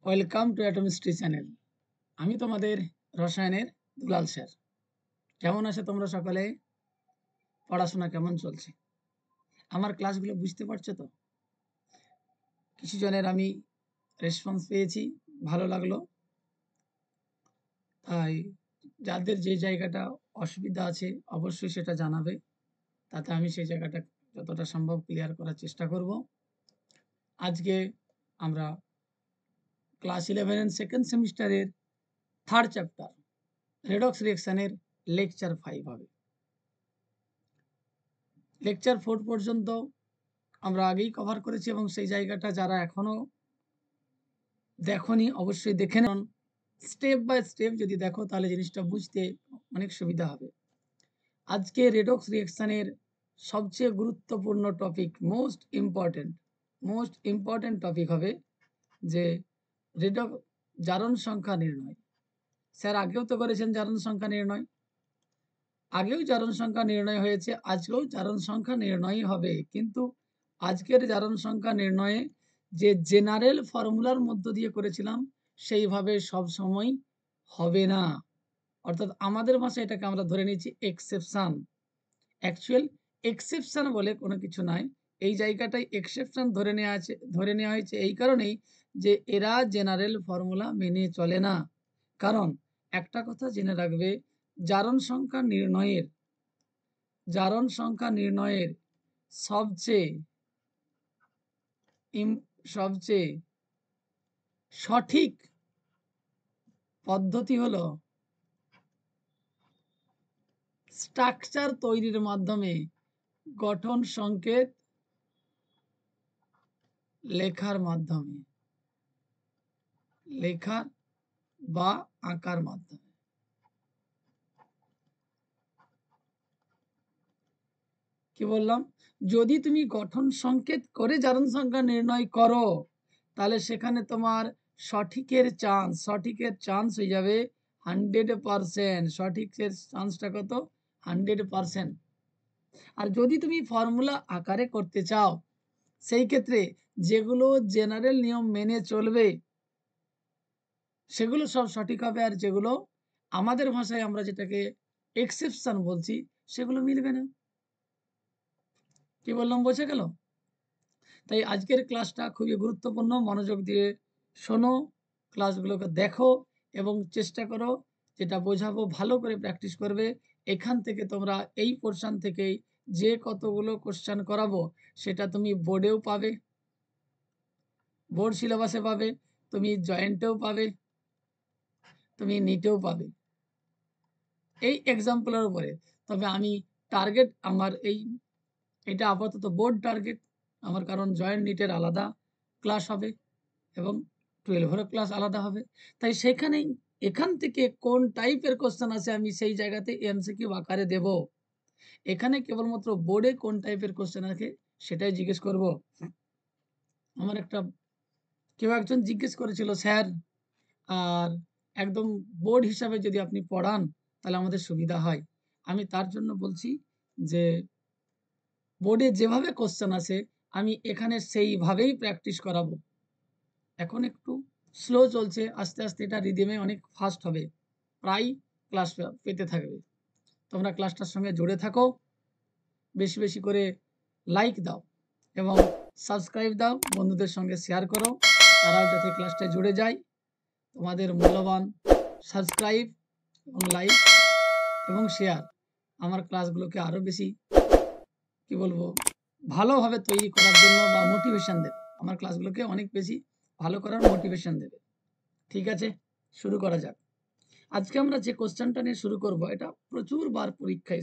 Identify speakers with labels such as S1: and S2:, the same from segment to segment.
S1: Welcome to অ্যাটমিস্ট্রি channel. আমি তোমাদের রসায়নের দুলাল স্যার। কেমন আছো তোমরা সকলে? পড়াশোনা কেমন চলছে? আমার ক্লাসগুলো বুঝতে পারছো তো? কিছু জনের আমি রেসপন্স পেয়েছি, ভালো লাগলো। তাই যাদের যে জায়গাটা অসুবিধা আছে অবশ্যই সেটা জানাবে, তাতে আমি সেই জায়গাটা যতটা সম্ভব ক্লিয়ার করার চেষ্টা করব। আজকে আমরা ক্লাস 11 সেকেন্ড সেমিস্টারের থার্ড চ্যাপ্টার রেডক্স রিঅ্যাকশনের লেকচার 5 হবে। লেকচার 4 পর্যন্ত আমরা আগেই কভার করেছি এবং সেই জায়গাটা যারা এখনো দেখোনি অবশ্যই দেখে নেন। স্টেপ বাই স্টেপ যদি দেখো তাহলে জিনিসটা বুঝতে অনেক সুবিধা হবে। আজকে রেডক্স রিঅ্যাকশনের সবচেয়ে গুরুত্বপূর্ণ টপিক, মোস্ট ইম্পর্টেন্ট টপিক হবে যে রেডক্স জারণ সংখ্যা নির্ণয়। স্যার আগেও তো করেছেন জারণ সংখ্যা নির্ণয়, আগেও জারণ সংখ্যা নির্ণয় হয়েছে, আজকেও জারণ সংখ্যা নির্ণয় হবে। কিন্তু আজকের জারণ সংখ্যা নির্ণয়ে যে জেনারেল ফর্মুলার মধ্য দিয়ে করেছিলাম সেইভাবে সব সময় হবে না। অর্থাৎ আমাদের ভাষায় এটাকে আমরা ধরে নিচ্ছি এক্সেপশন। অ্যাকচুয়াল এক্সেপশন বলে কোনো কিছু নাই। এই জায়গাটায় এক্সেপশন ধরে নেওয়া হয়েছে এই কারণেই যে এরা জেনারেল ফর্মুলা মেনে চলে না। কারণ একটা কথা জেনে রাখবে, জারণ সংখ্যা নির্ণয়ের সবচেয়ে সঠিক পদ্ধতি হলো স্ট্রাকচার তৈরির মাধ্যমে গঠন সংকেত লেখার মাধ্যমে, লেখা বা আঁকার মাধ্যমে। কি বললাম? যদি তুমি গঠন সংকেত করে জারণ সংখ্যা নির্ণয় করো তাহলে সেখানে তোমার সঠিকের চান্স হয়ে যাবে 100%। সঠিকের চান্সটা কত? 100%। আর যদি তুমি ফর্মুলা আকারে করতে চাও সেই ক্ষেত্রে যেগুলো জেনারেল নিয়ম মেনে চলবে সেগুলো সব সঠিক হবে, আর যেগুলো আমাদের ভাষায় আমরা যেটাকে এক্সেপশন বলছি সেগুলো মিলবে না। কি বললাম বোঝা গেল? তাই আজকের ক্লাসটা খুবই গুরুত্বপূর্ণ, মনোযোগ দিয়ে শোনো, ক্লাসগুলোকে দেখো এবং চেষ্টা করো যেটা বোঝাবো ভালো করে প্র্যাকটিস করবে। এখান থেকে তোমরা এই পোর্শন থেকেই যে কতগুলো কোশ্চেন করাবো সেটা তুমি বোর্ডেও পাবে, বোর্ড সিলেবাসে পাবে, তুমি জয়েন্টেও পাবে, তুমি নিটেও পাবে এই এক্সাম্পলের উপরে। তবে আমি টার্গেট আমার এটা আপাতত বোর্ড টার্গেট আমার, কারণ জয়েন্ট নিটের আলাদা ক্লাস হবে এবং 12 ক্লাস আলাদা হবে। তাই সেখানেই এখান থেকে কোন টাইপের কোশ্চেন আছে আমি সেই জায়গাতে এমসিকিউ আকারে দেব। এখানে কেবলমাত্র বোর্ডে কোন টাইপের কোশ্চেন আছে সেটাই জিজ্ঞেস করব। আমার কেউ একজন জিজ্ঞেস করেছিল, স্যার আর একদম বোর্ড হিসাবে যদি আপনি পড়ান তাহলে আমাদের সুবিধা হয়। আমি তার জন্য বলছি যে বোর্ডে যেভাবে কোশ্চেন আছে আমি এখানে সেইভাবেই প্র্যাকটিস করাবো। এখন একটু স্লো চলছে, আস্তে আস্তে এটা রিদিমে অনেক ফাস্ট হবে, প্রায় ক্লাস পেতে থাকবে। তোমরা ক্লাসটার সঙ্গে জুড়ে থাকো, বেশি বেশি করে লাইক দাও এবং সাবস্ক্রাইব দাও, বন্ধুদের সঙ্গে শেয়ার করো, তারাও যাতে ক্লাসটায় জুড়ে যায়। তোমাদের মূল্যবান সাবস্ক্রাইব এবং লাইক এবং শেয়ার আমার ক্লাসগুলোকে আরও বেশি কি বলবো ভালোভাবে তৈরি করার জন্য বা মোটিভেশন দেবে, আমার ক্লাসগুলোকে অনেক বেশি ভালো করার মোটিভেশন দেবে। ঠিক আছে, শুরু করা যাক। আজকে আমরা যে কোশ্চেনটা নিয়ে শুরু করব এটা প্রচুর বার পরীক্ষায়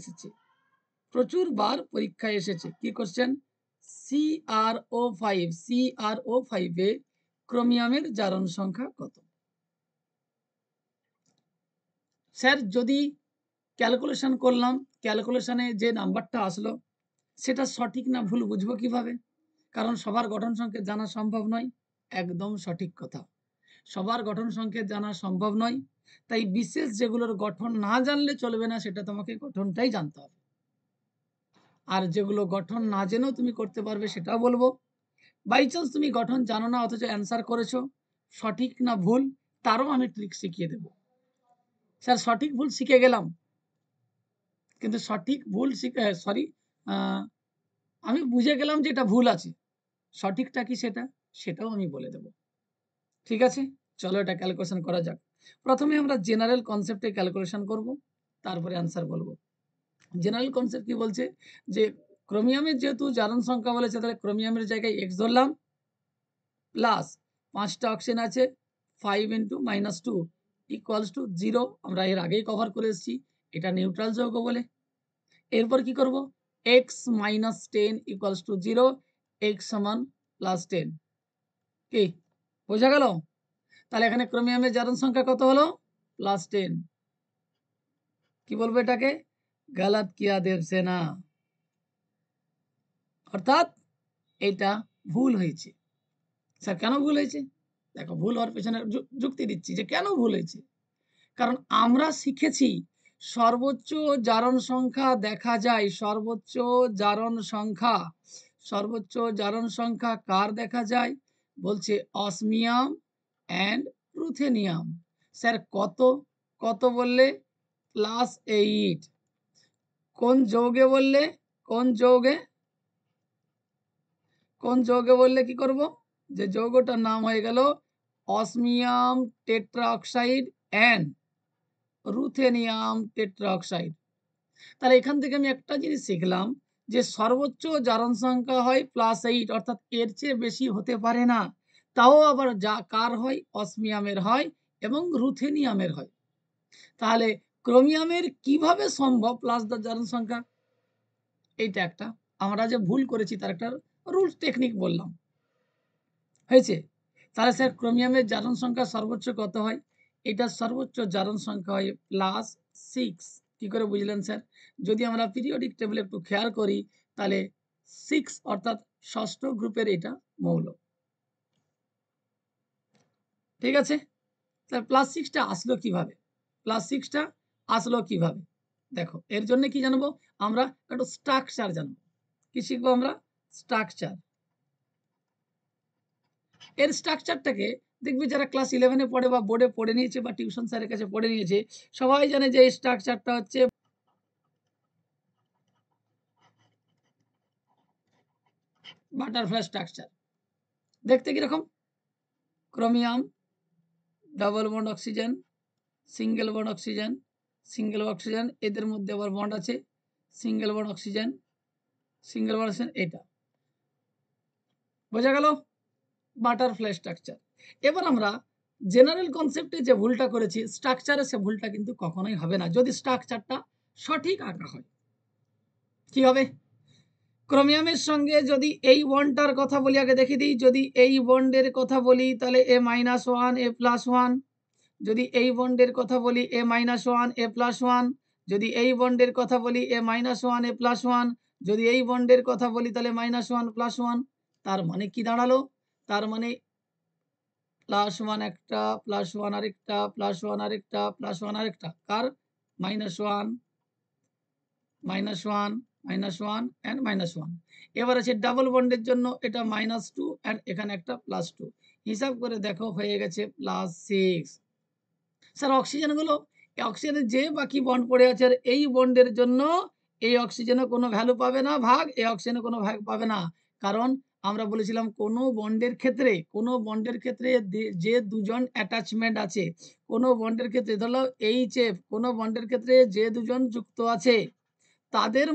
S1: এসেছে। কি কোশ্চেন? CrO5 এ ক্রোমিয়ামের জারণ সংখ্যা কত? স্যার যদি ক্যালকুলেশন করলাম, ক্যালকুলেশনে যে নাম্বারটা আসলো সেটা সঠিক না ভুল বুঝবো কিভাবে? কারণ সবার গঠন সংকেত জানা সম্ভব নয়। একদম সঠিক কথা, সবার গঠন সংকেত জানা সম্ভব নয়। তাই বিশেষ যেগুলোর গঠন না জানলে চলবে না, সেটা তোমাকে গঠনটাই জানতে হবে। আর যেগুলো গঠন না জেনেও তুমি করতে পারবে সেটাও বলবো। বাই চান্স তুমি গঠন জানো না অথচ অ্যান্সার করেছো, সঠিক না ভুল তারও আমি ট্রিক শিখিয়ে দেব। স্যার সঠিক ভুল শিখে গেলাম, কিন্তু সঠিক ভুল সরি আমি বুঝে গেলাম যে এটা ভুল আছে, সঠিকটা কি সেটাও আমি বলে দেব। ঠিক আছে, চলো এটা ক্যালকুলেশন করা যাক। প্রথমে আমরা জেনারেল কনসেপ্টে ক্যালকুলেশন করব, তারপরে অ্যান্সার বলবো। জেনারেল কনসেপ্ট কি বলছে যে ক্রোমিয়ামের যেহেতু জারণ সংখ্যা বলেছে, তাহলে ক্রোমিয়ামের জায়গায় x ধরলাম, প্লাস 5টা অক্সিজেন আছে, 5 × -2 = 0। আমরা এর আগেই কভার করে এসেছি, এটা নিউট্রাল যৌগ বলে। এরপর কি করব, x - 10 = 0, x সমান +10। কি বোঝা গেল? তাহলে এখানে ক্রোমিয়ামের জারণ সংখ্যা কত হলো? +10। কি বলবো এটাকে? গলত কিয়া দেবসেনা, অর্থাৎ এটা ভুল হয়েছে। স্যার কেন ভুল হয়েছে? দেখো, ভুল হওয়ার পেছনে যুক্তি দিচ্ছি যে কেন ভুল হয়েছে। কারণ আমরা শিখেছি সর্বোচ্চ জারণ সংখ্যা দেখা যায়, সর্বোচ্চ জারণ সংখ্যা কার দেখা যায়? বলছে অসমিয়াম অ্যান্ড রুথেনিয়াম। স্যার কত বললে? +8। কোন যৌগে বললে? কোন যৌগে বললে কি করব? যে যৌগটার নাম হয়ে গেল অসমিয়াম টেট্রাঅক্সাইড অ্যান্ড রুথেনিয়াম টেট্রাঅক্সাইড। তাহলে এখান থেকে আমি একটা জিনিস শিখলাম যে সর্বোচ্চ জারণ সংখ্যা হয় +8, অর্থাৎ এর চেয়ে বেশি হতে পারে না। তাও আবার যা কার হয়? অসমিয়ামের হয় এবং রুথেনিয়ামের হয়। তাহলে ক্রোমিয়ামের কিভাবে সম্ভব প্লাস দা জারণ সংখ্যা? এইটা একটা আমরা যে ভুল করেছি তার একটা রুলস টেকনিক বললাম, হয়েছে? তাহলে স্যার ক্রোমিয়ামের জারণ সংখ্যা সর্বোচ্চ কত হয়? এটা সর্বোচ্চ জারণ সংখ্যা হয় +6। কি করে বুঝলেন স্যার? যদি আমরা পিরিয়ডিক টেবিল একটু খেয়াল করি, তাহলে 6 অর্থাৎ ষষ্ঠ গ্রুপের এটা মৌল। ঠিক আছে, তাহলে +6টা আসলো কিভাবে? +6টা আসলো কিভাবে? দেখো, এর জন্য কি জানবো? আমরা একটু স্ট্রাকচার জানবো। কি শিখবো আমরা? স্ট্রাকচার। এর স্ট্রাকচারটাকে দেখবি যারা ক্লাস 11-এ পড়ে বা বোর্ডে পড়ে নিয়েছে বা টিউশন স্যারের কাছে পড়ে নিয়েছে, সবাই জানে যে এই স্ট্রাকচারটা হচ্ছে বাটারফ্লাই স্ট্রাকচার। দেখতে কিরকম? Chromium, double bond oxygen, single bond oxygen, single oxygen, এদের মধ্যে আবার বন্ড আছে, single bond oxygen, single bond oxygen, এটা বোঝা গেল বাটারফ্লাই স্ট্রাকচার। এবার আমরা জেনারেল কনসেপ্টে যে ভুলটা করেছি, স্ট্রাকচারে সে ভুলটা কিন্তু কখনোই হবে না যদি স্ট্রাকচারটা সঠিক আঁকা হয়। কি হবে? ক্রোমিয়ামের সঙ্গে যদি এই বন্ডটার কথা বলি, আগে দেখে দিই, যদি এই বন্ডের কথা বলি তাহলে A-1 A+1, যদি এই বন্ডের কথা বলি A-1 A+1, যদি এই বন্ডের কথা বলি A-1 A+1, যদি এই বন্ডের কথা বলি তাহলে -1+1। তার মানে কি দাঁড়ালো? তার মানে +1 একটা, +1 আরেকটা, +1 আরেকটা, +1 আরেকটা, কার? -1 -1 -1 and -1। এবার আছে ডাবল বন্ডের জন্য এটা -2 and এখানে একটা +2। হিসাব করে দেখো হয়ে গেছে +6। স্যার অক্সিজেনগুলো, অক্সিজেনের যে বাকি বন্ড পড়ে আছে আর এই বন্ডের জন্য এই অক্সিজেনে কোনো ভ্যালু পাবে না, ভাগ এই অক্সিজেনে কোনো ভাগ পাবে না। কারণ আমরা বলেছিলাম কোনো বন্ডের ক্ষেত্রে যে দুজন অ্যাটাচমেন্ট আছে, কোনো বন্ডের ক্ষেত্রে ধরো HF, কোনো বন্ডের ক্ষেত্রে যে দুজন যুক্ত আছে তাদের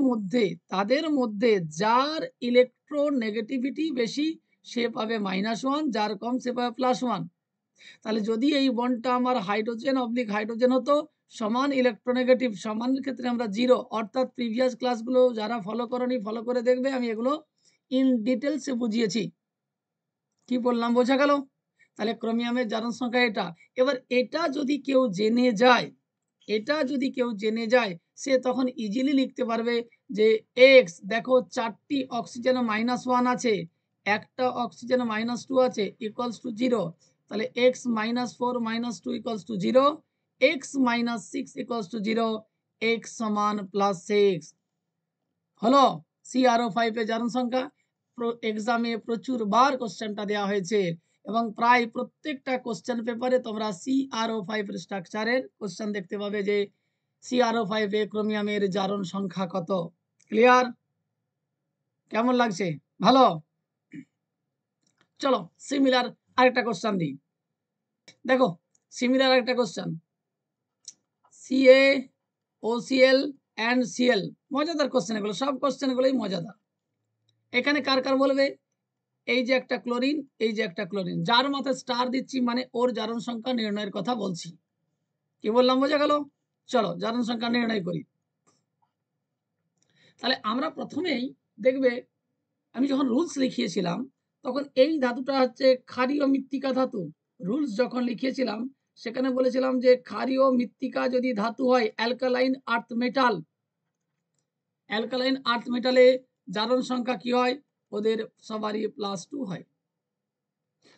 S1: মধ্যে যার ইলেকট্রোনেগেটিভিটি বেশি সে পাবে -1, যার কম সে পাবে +1। তাহলে যদি এই বন্ডটা আমার হাইড্রোজেন হতো, সমান ইলেকট্রোনেগেটিভ, সমানের ক্ষেত্রে আমরা 0, অর্থাৎ প্রিভিয়াস ক্লাসগুলো যারা ফলো করনি ফলো করে দেখবে, আমি এগুলো ইন ডিটেলসে বুঝিয়েছি। কি বললাম বোঝা গেল? তাহলে ক্রোমিয়ামের জারণ সংখ্যা এটা। এবার এটা যদি কেউ জেনে যায় সে তখন ইজিলি লিখতে পারবে যে x, দেখো 4টি অক্সিজেন -1 আছে, একটা অক্সিজেন -2 আছে, = 0। তাহলে x - 4 - 2 = 0, x - 6 = 0, x সমান +6 হলো। CrO5 এর জারণ সংখ্যা এক্সামে প্রচুর বার কোশ্চেনটা দেওয়া হয়েছে। এবং প্রায় প্রত্যেকটা কোশ্চেন পেপারে তোমরা CrO5 এর স্ট্রাকচারের কোশ্চেন দেখতে পাবে যে CrO5 এ ক্রোমিয়ামের জারণ সংখ্যা কত। ক্লিয়ার? কেমন লাগছে? ভালো? চলো সিমিলার আরেকটা কোশ্চেন দিই। দেখো সিমিলার আরেকটা কোশ্চেন, CaOCl অ্যান্ড Cl, মজাদার কোশ্চেন এগুলো, সব কোশ্চেনগুলোই মজাদার। এখানে কার কার বলবে? এই যে একটা ক্লোরিন, এই যে একটা ক্লোরিন, যার মাথায় স্টার দিচ্ছি মানে ওর জারণ সংখ্যা নির্ণয়ের কথা বলছি। কি বললাম বোঝা গেল? চলো জারণ সংখ্যা নির্ণয় করি। তাহলে আমরা প্রথমেই দেখবে, আমি যখন রুলস লিখিয়েছিলাম তখন এই ধাতুটা হচ্ছে ক্ষারীয় মৃত্তিকা ধাতু। রুলস যখন লিখিয়েছিলাম সেখানে বলেছিলাম যে ক্ষারীয় মৃত্তিকা যদি ধাতু হয় অ্যালকালাইন আর্থ মেটাল, অ্যালকালাইন আর্থ মেটালে জারণ সংখ্যা কি হয়? ওদের সবারই +2 হয়।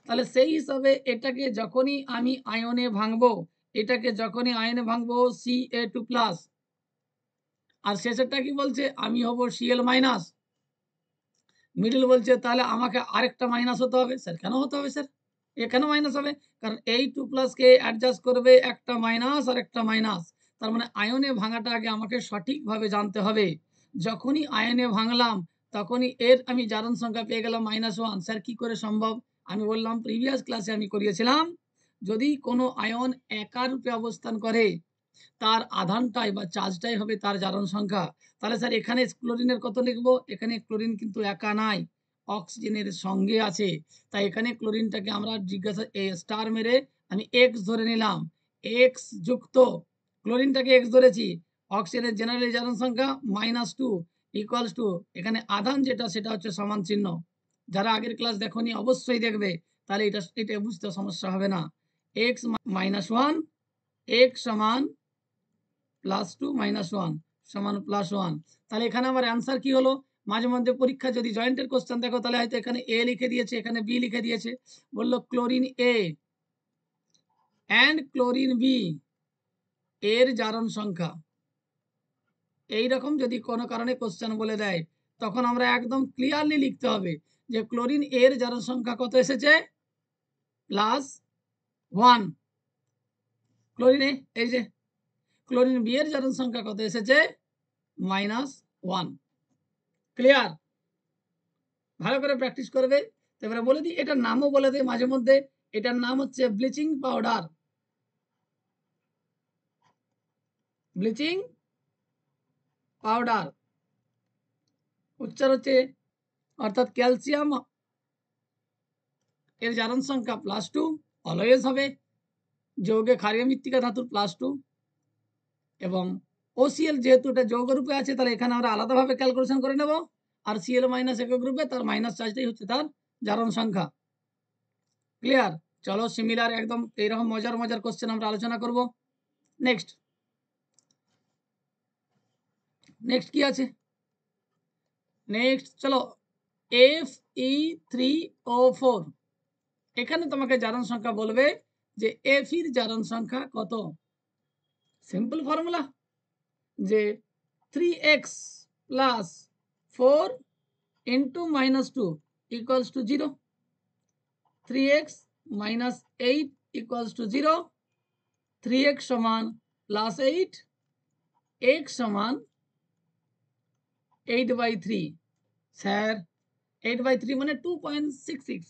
S1: তাহলে সেই হিসাবে এটাকে যখনই আমি আয়নে ভাঙবো, এটাকে যখনই আয়নে ভাঙবো Ca2+, আর শেষেরটা কি বলছে? আমি হব Cl-, মিডল বলছে তাহলে আমাকে আরেকটা মাইনাস হতে হবে। স্যার কেন হতে হবে স্যার? এ কেন মাইনাস হবে? কারণ এই 2+ কে অ্যাডজাস্ট করবে একটা মাইনাস আর একটা মাইনাস। তার মানে আয়নে ভাঙাটা আগে আমাকে সঠিকভাবে জানতে হবে। যখনই আয়নে ভাঙলাম তখনই এর আমি জারণ সংখ্যা পেয়ে গেলাম -1। স্যার কি করে সম্ভব? আমি বললাম প্রিভিয়াস ক্লাসে আমি করিয়েছিলাম, যদি কোনো আয়ন একা রূপে অবস্থান করে তার আধানটাই বা চার্জটাই হবে তার জারণ সংখ্যা। তাহলে স্যার এখানে ক্লোরিনের কত লিখবো? এখানে ক্লোরিন কিন্তু একা নাই, অক্সিজেনের সঙ্গে আছে। তাই এখানে ক্লোরিনটাকে আমরা জিজ্ঞাসা স্টার মেরে আমি এক্স ধরে নিলাম, এক্স যুক্ত ক্লোরিনটাকে এক্স ধরেছি, অক্সিজেনের জেনারেল জারণ সংখ্যা -2 = এখানে আধান যেটা সেটা হচ্ছে সমান চিহ্ন। যারা আগের ক্লাস দেখোনি অবশ্যই দেখবে, তাহলে এটা বুঝতে সমস্যা হবে না। x - 1, x সমান +2 - 1 সমান +1। তাহলে এখানে আমার অ্যান্সার কি হলো? মাঝে মধ্যে পরীক্ষা যদি জয়েন্টের কোশ্চেন দেখো তাহলে হয়তো এখানে এ লিখে দিয়েছে, এখানে বি লিখে দিয়েছে, বললো chlorine A and chlorine B এর জারণ সংখ্যা। এই রকম যদি কোনো কারণে কোশ্চেন বলে দেয় তখন আমরা একদম ক্লিয়ারলি লিখতে হবে যে ক্লোরিন এর জারণ সংখ্যা কত এসেছে? +1। ক্লোরিন এ, এই যে ক্লোরিন বি এর জারণ সংখ্যা কত এসেছে? -1। ক্লিয়ার? ভালো করে প্র্যাকটিস করবে। এবারে বলে দিই, এটার নামও বলে দিই মাঝে মধ্যে। এটার নাম হচ্ছে ব্লিচিং পাউডার। ব্লিচিং পাউডার উচ্চার হচ্ছে, অর্থাৎ ক্যালসিয়াম এর জারণ সংখ্যা +2 অলওয়েজ হবে, যৌগে ক্ষারীয় মৃত্তিকা ধাতুর +2, এবং OCl যেহেতু এটা যৌগ রূপে আছে তাহলে এখানে আমরা আলাদাভাবে ক্যালকুলেশন করে নেব। আর Cl- একক গ্রুপে তার মাইনাস চার্জটাই হচ্ছে তার জারণ সংখ্যা। ক্লিয়ার? চলো সিমিলার একদম এইরকম মজার মজার কোশ্চেন আমরা আলোচনা করব। নেক্সট কি আছে? নেক্সট চলো Fe3O4। এখানে তোমাকে জারণ সংখ্যা বলবে যে Fe-র জারণ সংখ্যা কত। সিম্পল ফর্মুলা যে 3x + 4 × -2 = 0, 3x - 8 = 0, 3x সমান +8, x সমান 8/3। স্যার 8/3 মানে 2.66,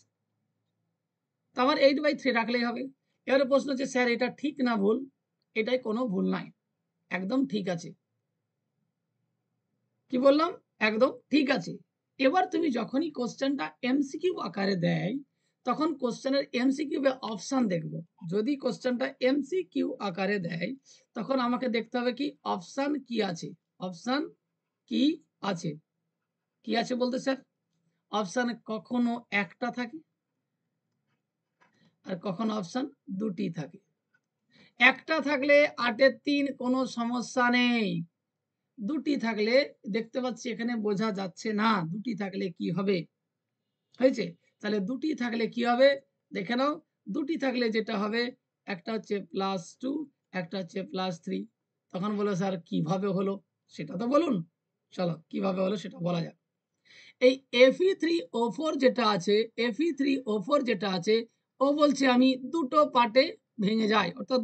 S1: তো আমার 8/3 রাখলেই হবে। এবারে প্রশ্ন হচ্ছে স্যার এটা ঠিক না ভুল? এটাই কোনো ভুল নাই, একদম ঠিক আছে। কি বললাম? একদম ঠিক আছে। এবার তুমি যখনই কোশ্চেনটা এমসিকিউ আকারে দেয় তখন কোশ্চেনের এমসিকিউ অপশান দেখব। যদি কোশ্চেনটা এমসিকিউ আকারে দেয় তখন আমাকে দেখতে হবে কি অপশান কি আছে। অপশান কি আছে? কি আছে বলতে স্যার? অপশানে কখনো একটা থাকে আর কখনো অপশান দুটি থাকে। একটা থাকলে 8-এর 3 কোনো সমস্যা নেই। দুটি থাকলে দেখতে পাচ্ছি এখানে বোঝা যাচ্ছে না দুটি থাকলে কি হবে। হয়েছে? তাহলে দুটি থাকলে কি হবে দেখে নাও। দুটি থাকলে যেটা হবে, একটা হচ্ছে +2, একটা হচ্ছে +3। তখন বলো স্যার কিভাবে হলো সেটা তো বলুন। চলো কিভাবে হলো সেটা বলা যাক। এই Fe3O4 যেটা আছে, Fe3O4 যেটা আছে ও বলছে আমি দুটো পার্টে ভেঙে যাই, অর্থাৎ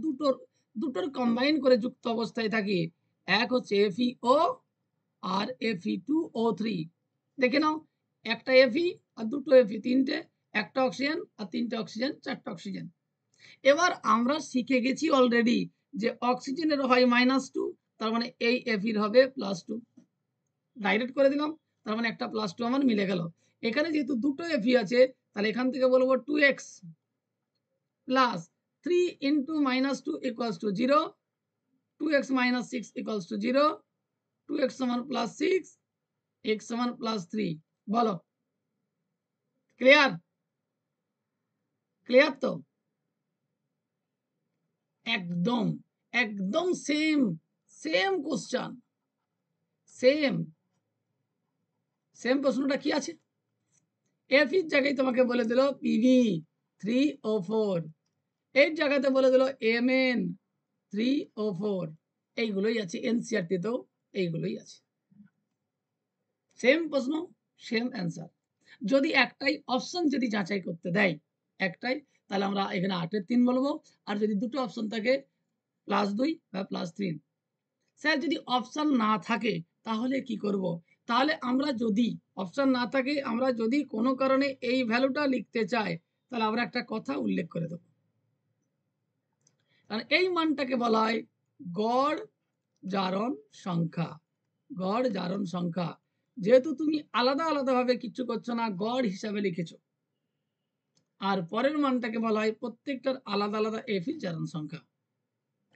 S1: দুটোর কম্বাইন করে যুক্ত অবস্থায় থাকি। এক হচ্ছে FeO আর Fe2O3। দেখে নাও, একটা Fe আর দুটো Fe, তিনটে, একটা অক্সিজেন আর তিনটে অক্সিজেন, চারটা অক্সিজেন। এবার আমরা শিখে গেছি অলরেডি যে অক্সিজেনের হয় -2, তার মানে এই Feর হবে +2। ডাইরেক্ট করে দিলাম, তার মানে একটা +2 আমার মিলে গেল। এখানে যেহেতু দুটো Fe আছে, তাহলে এখান থেকে বলবো 2x plus 3 into -2 equals to 0, 2x - 6 equals to 0, 2x সমান +6, x সমান +3। বলো, ক্লিয়ার? ক্লিয়ার তো? একদম একদম same same question, same same প্রশ্নটা কি আছে? এর জায়গায় তোমাকে বলে দিল Pb3O4, এর জায়গাতে বলে দিল Mn3O4। এইগুলোই আছে এনসিইআরটি তেও, এইগুলোই আছে। সেম প্রশ্ন, সেম অ্যান্সার। যদি একটাই অপশন যদি যাচাই করতে দেয়, একটাই, তাহলে আমরা এখানে 8-এর 3 বলবো। আর যদি দুটো অপশন থাকে +2 বা +3। স্যার যদি অপশন না থাকে তাহলে কি করব? তাহলে আমরা যদি অপশন না থাকে, আমরা যদি কোনো কারণে এই ভ্যালুটা লিখতে চাই, তাহলে আমরা একটা কথা উল্লেখ করে দেব। কারণ এই মানটাকে বলা হয় গড় জারণ সংখ্যা। গড় জারণ সংখ্যা, যেহেতু তুমি আলাদা আলাদাভাবে কিছু করছো না, গড় হিসাবে লিখেছো। আর পরের মানটাকে বলা হয় প্রত্যেকটার আলাদা আলাদা Fe জারণ সংখ্যা।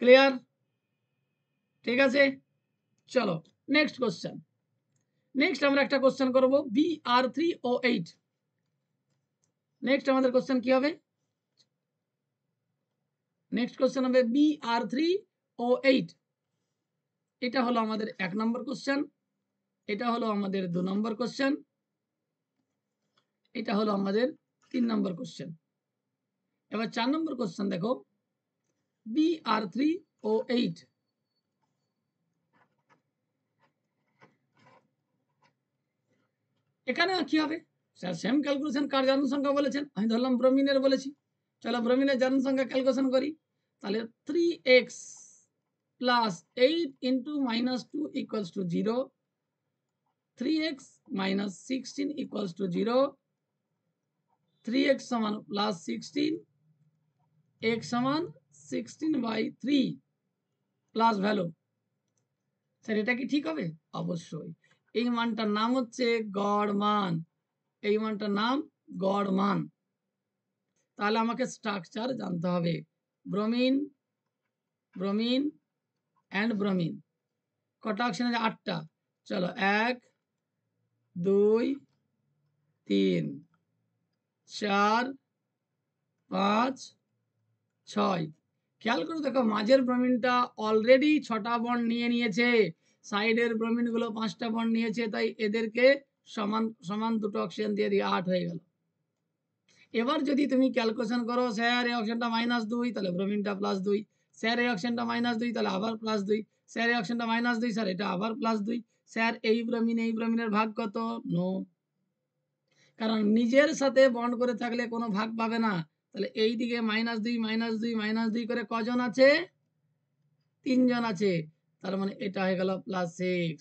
S1: ক্লিয়ার? ঠিক আছে, চলো নেক্সট কোশ্চেন। নেক্সট আমরা একটা কোশ্চেন করব Br3O8। নেক্সট আমাদের কোশ্চেন কি হবে? নেক্সট কোশ্চেন হবে Br3O8। এটা হলো আমাদের 1 নম্বর কোশ্চেন, এটা হলো আমাদের 2 নম্বর কোশ্চেন, এটা হলো আমাদের 3 নম্বর কোশ্চেন। এবার 4 নম্বর কোশ্চেন দেখো, Br3O8। এখানে কি হবে? স্যার সেম ক্যালকুলেশন, কার জারণ সংখ্যা বলেছেন? আমি ধরলাম ব্রোমিনের বলেছি। চলো ব্রোমিনের জারণ সংখ্যা ক্যালকুলেশন করি। তাহলে 3x plus 8 into -2 equals to 0, 3x minus 16 equals to 0, 3x সমান +16, x সমান 16/3 প্লাস ভ্যালু। স্যার এটা কি ঠিক হবে? অবশ্যই। এই মানটার নাম হচ্ছে গড় মান, এই মানটার নাম গড় মান। তাহলে আমাকে স্ট্রাকচার জানতে হবে। Bromine, bromine and bromine. কটা অক্সিজেন আছে? 8টা। চলো 1 2 3 4 5 6। খেয়াল করে দেখো, মাঝের ব্রোমিনটা অলরেডি 6টা বন্ড নিয়ে নিয়েছে, সাইডের ব্রোমিনগুলো 5টা বন্ড নিয়েছে, তাই এদেরকে সমান সমান দুটো অক্সিজেন দিয়ে দিয়ে 8 হয়ে গেল। এবার যদি তুমি ক্যালকুলেশন করো, স্যার এই অক্সিজেনটা -2, তাহলে ব্রোমিনটা +2, স্যার এই অক্সিজেনটা -2, তাহলে আবার +2, স্যার এই অক্সিজেনটা -2, স্যার এটা আবার +2, স্যার এই ব্রোমিনের ভাগ কত? নো, কারণ নিজের সাথে বন্ড করে থাকলে কোনো ভাগ পাবে না। তাহলে এই দিকে -2 -2 -2 করে কজন আছে? 3 জন আছে। তার মানে এটা হয়ে গেল +6।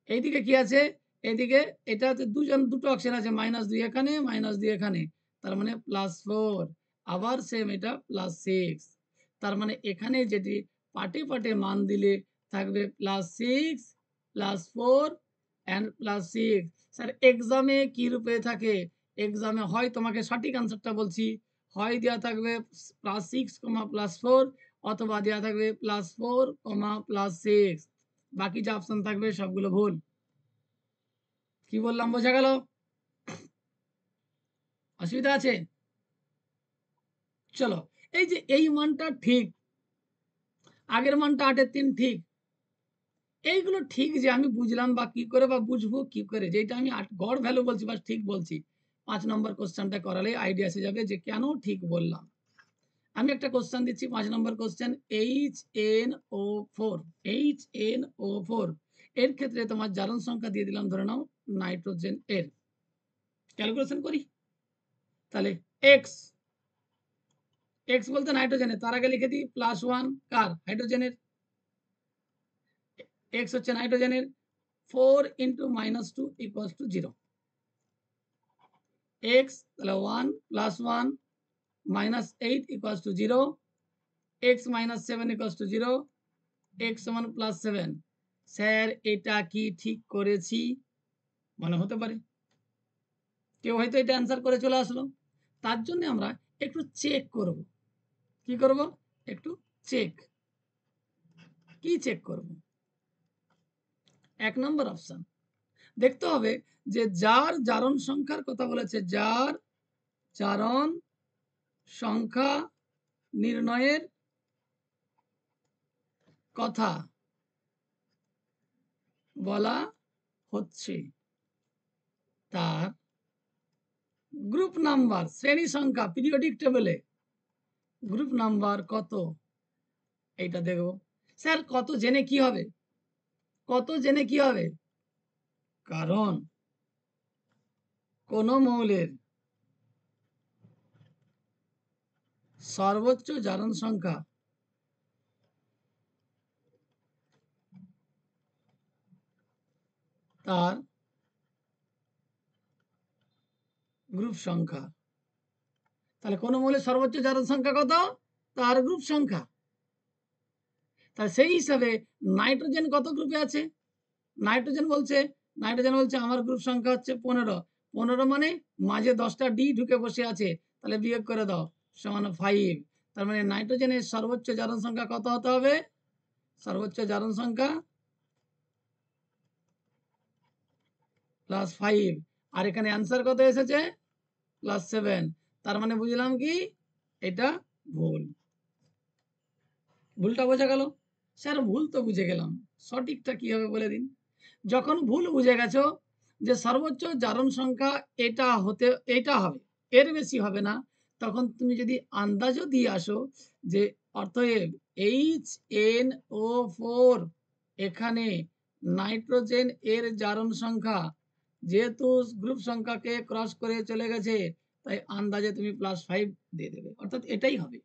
S1: এইদিকে কি আছে? এদিকে এটা হচ্ছে দুটো অক্সিজেন আছে, -2 এখানে, -2 এখানে, তার মানে +4। আবার সেম এটা +6। তার মানে এখানে যেটি পাটে পাটে মান দিলে থাকবে +6, +4 অ্যান্ড +6। স্যার এক্সামে কি রূপে থাকে? এক্সামে হয় তোমাকে সঠিক আনসারটা বলছি, হয় দেওয়া থাকবে +6, +4, অথবা দেওয়া থাকবে +4, +6। বাকি যে অপশন থাকবে সবগুলো ভুল। কি বললাম বোঝা গেল? অসুবিধা আছে? চলো, এই যে এই মানটা ঠিক, আগের মানটা 8-এর 3 ঠিক, এইগুলো ঠিক যে আমি বুঝলাম বা কি করে বা বুঝবো কি করে, যেটা আমি গড় ভ্যালু বলছি বা ঠিক বলছি, 5 নম্বর কোশ্চেনটা করালে আইডিয়া এসে যাবে যে কেন ঠিক বললাম। আমি একটা কোশ্চেন দিচ্ছি, 5 নম্বর কোশ্চেন, HNO4। HNO4 এর ক্ষেত্রে তোমার জারণ সংখ্যা দিয়ে দিলাম, ধরে নাও নাইট্রোজেন এর। ক্যালকুলেশন করি। তাহলে এক্স, এক্স বলতে নাইট্রোজেনের, তার আগে লিখে দিই +1 কার হাইড্রোজেনের, এক্স হচ্ছে নাইট্রোজেনের, 4 × -2 = 0, এক্স তাহলে 1 + 1 -8 = 0, x - 7 = 0, x = +7। স্যার এটা কি ঠিক করেছি? মনে হতে পারে কেউ হয়তো এটা অ্যান্সার করে চলে আসলো। তার জন্য আমরা একটু চেক করব। কি করব? একটু চেক। কি চেক করব? 1 নম্বর অপশন দেখতে হবে যে যার জারণ সংখ্যার কথা বলেছে, যার জারণ সংখ্যা নির্ণয়ের কথা বলা হচ্ছে তার গ্রুপ নাম্বার, শ্রেণী সংখ্যা পিরিয়ডিক টেবিলে গ্রুপ নাম্বার কত, এইটা দেখব। স্যার কত জেনে কি হবে? কত জেনে কি হবে? কারণ কোন মৌলের সর্বোচ্চ জারণ সংখ্যা তার গ্রুপ সংখ্যা। তাহলে কোন মৌলের সর্বোচ্চ জারণ সংখ্যা কত? তার গ্রুপ সংখ্যা। তাহলে সেই হিসাবে নাইট্রোজেন কত গ্রুপে আছে? নাইট্রোজেন বলছে আমার গ্রুপ সংখ্যা হচ্ছে 15। 15 মানে মাঝে 10টা ডি ঢুকে বসে আছে, তাহলে বিয়োগ করে দাও, সমান 5। তার মানে নাইট্রোজেনের সর্বোচ্চ জারণ সংখ্যা কত হতে হবে? সর্বোচ্চ জারণ সংখ্যা +5, আর এখানে অ্যান্সার কত এসেছে? +7। তার মানে বুঝলাম কি এটা ভুল। ভুলটা বোঝা গেল? স্যার ভুল তো বুঝে গেলাম, সঠিকটা কি হবে বলে দিন। যখন ভুল বুঝে গেছো যে সর্বোচ্চ জারণ সংখ্যা এটা হবে, এর বেশি হবে না, তখন তুমি যদি আন্দাজও দিয়ে আসো যে অতএব HNO4 এখানে নাইট্রোজেন এর জারণ সংখ্যা যেহেতু গ্রুপ সংখ্যাকে ক্রস করে চলে গেছে, তাই আন্দাজে তুমি +5 দিয়ে দেবে, অর্থাৎ এটাই হবে।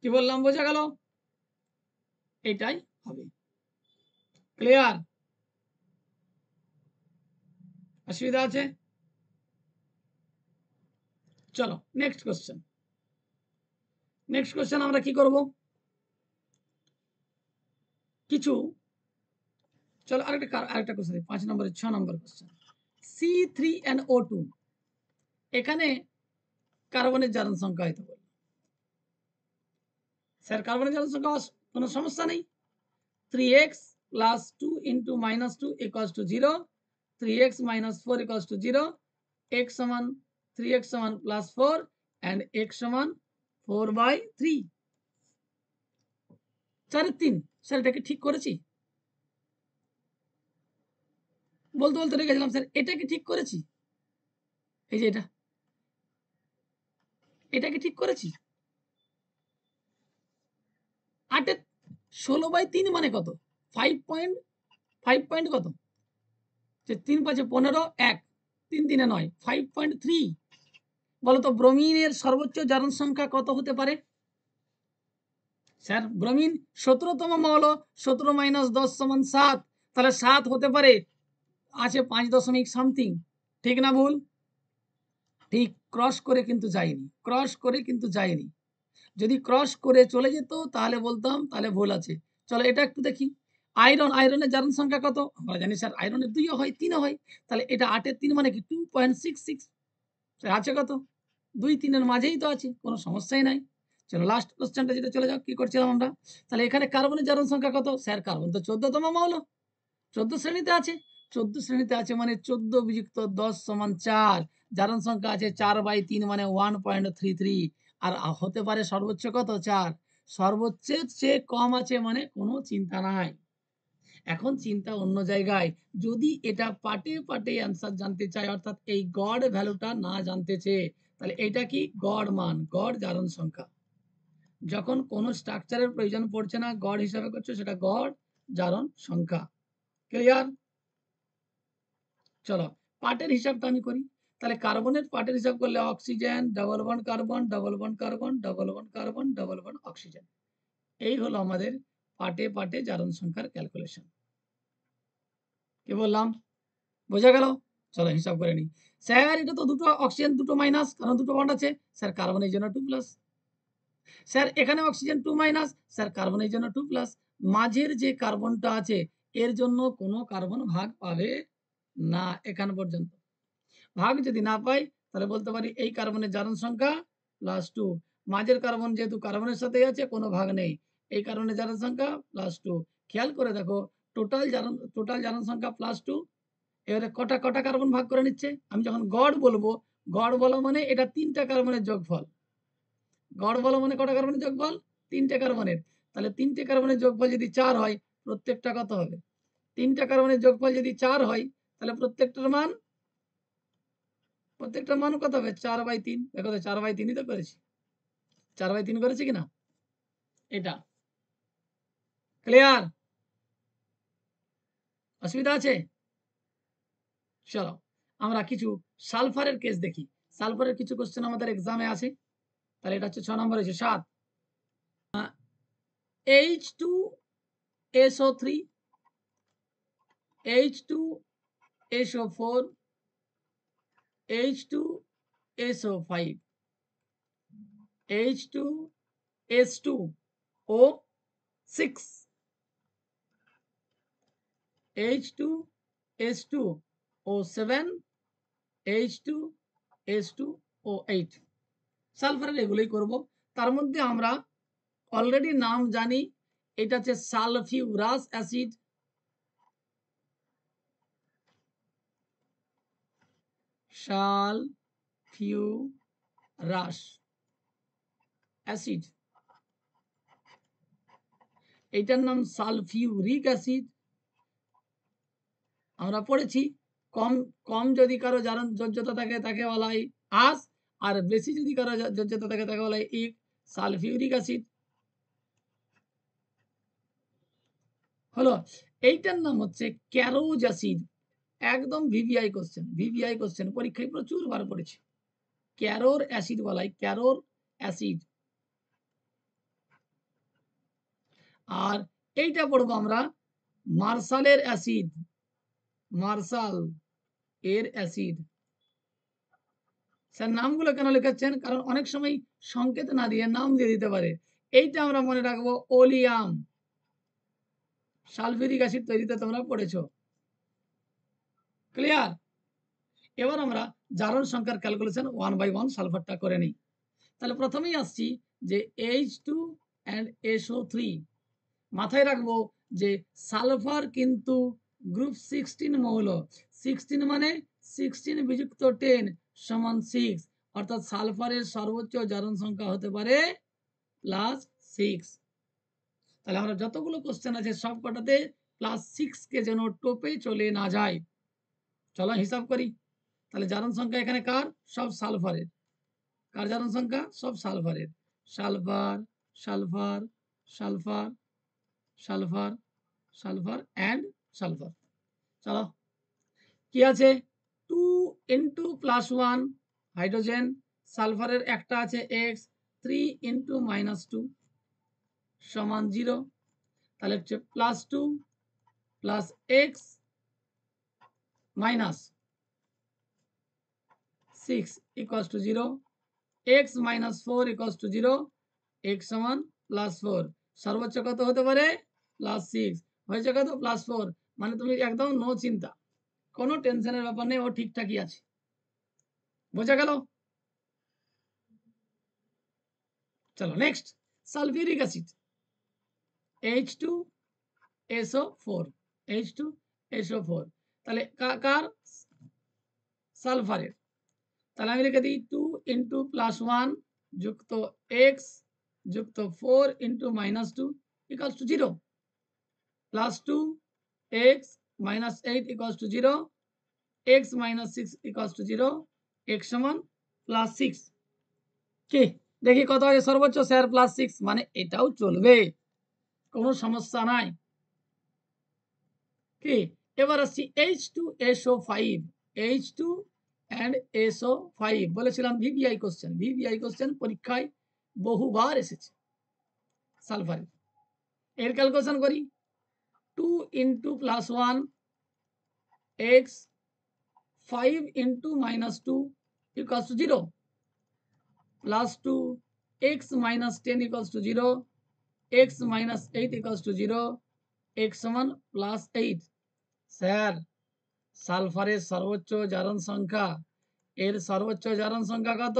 S1: কি বললাম বোঝা গেল? এটাই হবে। ক্লিয়ার? অসুবিধা আছে? চলো নেক্সট কোশ্চেন। নেক্সট কোশ্চেন আমরা কি করব? কিছু চলো আরেকটা কোশ্চেন, 5 নম্বরের 6 নম্বর কোশ্চেন। C3NO2 এখানে কার্বনের জারণ সংখ্যা হয়তো বলল। স্যার কার্বনের জারণ সংখ্যা কোনো সমস্যা নেই। 3x + 2 × -2 = 0, 3x - 4 = 0, x সমান 3x সমান +4 and x সমান 4/3। 4/3। স্যার এটাকে ঠিক করেছি? বলতে বলতে রেখে গেছিলাম স্যার, এটা কি ঠিক করেছি? এই যে এটা কি ঠিক করেছি? 8 16/3 মানে কত? 5 পয়েন্ট কত? যে 3 5 15, 1 3 3 9, 5.3। বলতো ব্রোমিনের সর্বোচ্চ জারণ সংখ্যা কত হতে পারে? স্যার ব্রোমিন 17তম মৌল, 17 - 10 = 7, তাহলে 7 হতে পারে, আছে 5 দশমিক সামথিং। ঠিক না ভুল? ঠিক, ক্রস করে কিন্তু যায়নি, ক্রস করে কিন্তু যায়নি। যদি ক্রস করে চলে যেত তাহলে বলতাম তাহলে ভুল আছে। চলো এটা একটু দেখি। আয়রনের জারণ সংখ্যা কত? আমরা জানি স্যার আয়রনের 2ও হয় 3ও হয়, তাহলে এটা 8 এর 3 মানে কি 2.66। আছে কত? 2 3 এর মাঝেই তো আছে, কোনো সমস্যাই নাই। চলো লাস্ট কোশ্চেনটা যেটা চলে যাও, কি করছিলাম আমরা? তাহলে এখানে কার্বনের জারণ সংখ্যা কত? স্যার কার্বন তো 14তম মৌল, 14 শ্রেণীতে আছে। 14 শ্রেণীতে আছে মানে 14 বিযুক্ত 10 সমান 4। জারণ সংখ্যা আছে 4/3 মানে 1.33। আর হতে পারে সর্বোচ্চ কত? 4। সর্বোচ্চের চেয়ে কম আছে মানে কোনো চিন্তা নাই। এখন চিন্তা অন্য জায়গায়। যদি এটা পাটে পাটে অ্যান্সার জানতে চায়, অর্থাৎ এই গড় ভ্যালুটা না জানতে চেয়ে, তাহলে এটা কি গড় মান, গড় জারণ সংখ্যা। যখন কোনো স্ট্রাকচারের প্রয়োজন পড়ছে না, গড় হিসাবে করছো, সেটা গড় জারণ সংখ্যা। ক্লিয়ার? চলো পাটের হিসাবটা আমি করি। তাহলে কার্বনের পার্টের হিসাব করলে oxygen, double bond carbon, double bond carbon, double bond carbon, double bond oxygen. এই হলো আমাদের পার্টে পার্টে জারণ সংখ্যার ক্যালকুলেশন। কি বললাম, বোঝা গেল? চলো হিসাব করে নিই। স্যার এটা তো দুটো অক্সিজেন, দুটো মাইনাস, কারণ দুটো বন্ড আছে। স্যার কার্বনের জন্য 2+। স্যার এখানে অক্সিজেন 2-, স্যার কার্বনের জন্য 2+। মাঝের যে কার্বনটা আছে এর জন্য কোনো কার্বন ভাগ পাবে না এখান পর্যন্ত। ভাগ যদি না পাই তাহলে বলতে পারি এই কার্বনের জারণ সংখ্যা +2। মাঝের কার্বন যেহেতু কার্বনের সাথে আছে কোনো ভাগ নেই, এই কার্বনের জারণ সংখ্যা +2। খেয়াল করে দেখো টোটাল জারণ সংখ্যা +2। এবারে কটা কটা কার্বন ভাগ করে নিচ্ছে। আমি যখন গড় বলবো, গড় বলা মানে এটা 3টা কার্বনের যোগফল। গড় বলা মানে কটা কার্বনের যোগফল? 3টে কার্বনের। তাহলে 3টে কার্বনের যোগফল যদি 4 হয়, প্রত্যেকটা কত হবে? 3টা কার্বনের যোগফল যদি 4 হয় তাহলে প্রত্যেকটার মান কত হবে? 4/3। দেখো তো 4/3ই তো করেছি। 4/3 করেছি কিনা? এটা ক্লিয়ার? অসুবিধা আছে? চলো আমরা কিছু সালফারের কেস দেখি। সালফারের কিছু কোশ্চেন আমাদের এক্সামে আসে। তাহলে এটা হচ্ছে 6 নম্বর, হচ্ছে 7। H2SO3, H2SO4, H2SO5, H2S2O6, H2S2O7, H2S2O8। সালফারের এগুলোই করব। তার মধ্যে আমরা অলরেডি নাম জানি, এটা হচ্ছে সালফিউরাস অ্যাসিড। সালফিউরাস অ্যাসিড, এটার নাম সালফিউরিক অ্যাসিড। আমরা পড়েছি কম কম যদি কারো জারণ যোজ্যতা থাকে তাকে বলা হয় আস, আর বেশি যদি কারো যোজ্যতা থাকে তাকে বলা হয় ইক। সালফিউরিক অ্যাসিড হলো। এইটার নাম হচ্ছে ক্যারোজ অ্যাসিড। একদম ভিভিআই কোশ্চেন পরীক্ষায় প্রচুর বার পড়েছে। ক্যারোর অ্যাসিড বলা হয়, ক্যারোর অ্যাসিড। আর এইটা পড়বো আমরা মার্শালের অ্যাসিড, মার্শাল এর অ্যাসিড। স্যার নামগুলো কেন লেখাচ্ছেন? কারণ অনেক সময় সংকেত না দিয়ে নাম দিয়ে দিতে পারে। এইটা আমরা মনে রাখবো ওলিয়াম। সালফিউরিক অ্যাসিড তৈরিতে তোমরা পড়েছো। ক্লিয়ার? এবার আমরা জারণ সংখ্যার ক্যালকুলেশন 1 বাই 1 সালফারটা করে নিই। তাহলে প্রথমেই আসছি যে H2SO3। মাথায় রাখবো যে সালফার কিন্তু গ্রুপ 16 মৌল। 16 মানে 16 বিযুক্ত 10 সমান 6, অর্থাৎ সালফারের সর্বোচ্চ জারণ সংখ্যা হতে পারে +6। তাহলে আমরা যতগুলো কোশ্চেন আছে সব কটাতে +6 কে যেন টোপে চলে না যায়। চলো হিসাব করি। তাহলে জারণ সংখ্যা এখানে কার? সব সালফারের। কার জারণ সংখ্যা? সব সালফারের। Sulphur, sulphur, sulphur, sulphur, sulphur and sulphur. চলো কি আছে? 2 × +1 হাইড্রোজেন, সালফারের একটা আছে x, 3 × -2 সমান 0। তাহলে হচ্ছে +2 + x -6 = 0, x - 4 = 0, x সমান +4। সর্বোচ্চ কত হতে পারে? +6। হয়েছে কত? +4। মানে তুমি একদম নো চিন্তা, কোনো টেনশনের ব্যাপার নেই, ও ঠিকঠাকই আছে। বোঝা গেল? চলো next, sulphuric acid H2SO4, H2SO4। তাহলে কার? সালফারের। তাহলে আমি লিখে দিই 2 × +1 যুক্ত x যুক্ত 4 × -2 = 0, +2 x - 8 = 0, x - 6 = 0, x সমান +6। কি দেখি কত হয় সর্বোচ্চ? স্যার +6, মানে এটাও চলবে, কোনো সমস্যা নাই। কি এবার আসছি H2SO5, H2 অ্যান্ড SO5 বলেছিলাম ভিভিআই কোশ্চেন। ভিভিআই কোশ্চেন পরীক্ষায় বহুবার এসেছে সালফারের। এর ক্যালকুলেশন করি 2 into +1 x 5 into -2 equals to 0 +2 x - 10 equals to 0 x - 8 equals to 0 x সমান +8। স্যার সালফারের সর্বোচ্চ জারণ সংখ্যা, এর সর্বোচ্চ জারণ সংখ্যা কত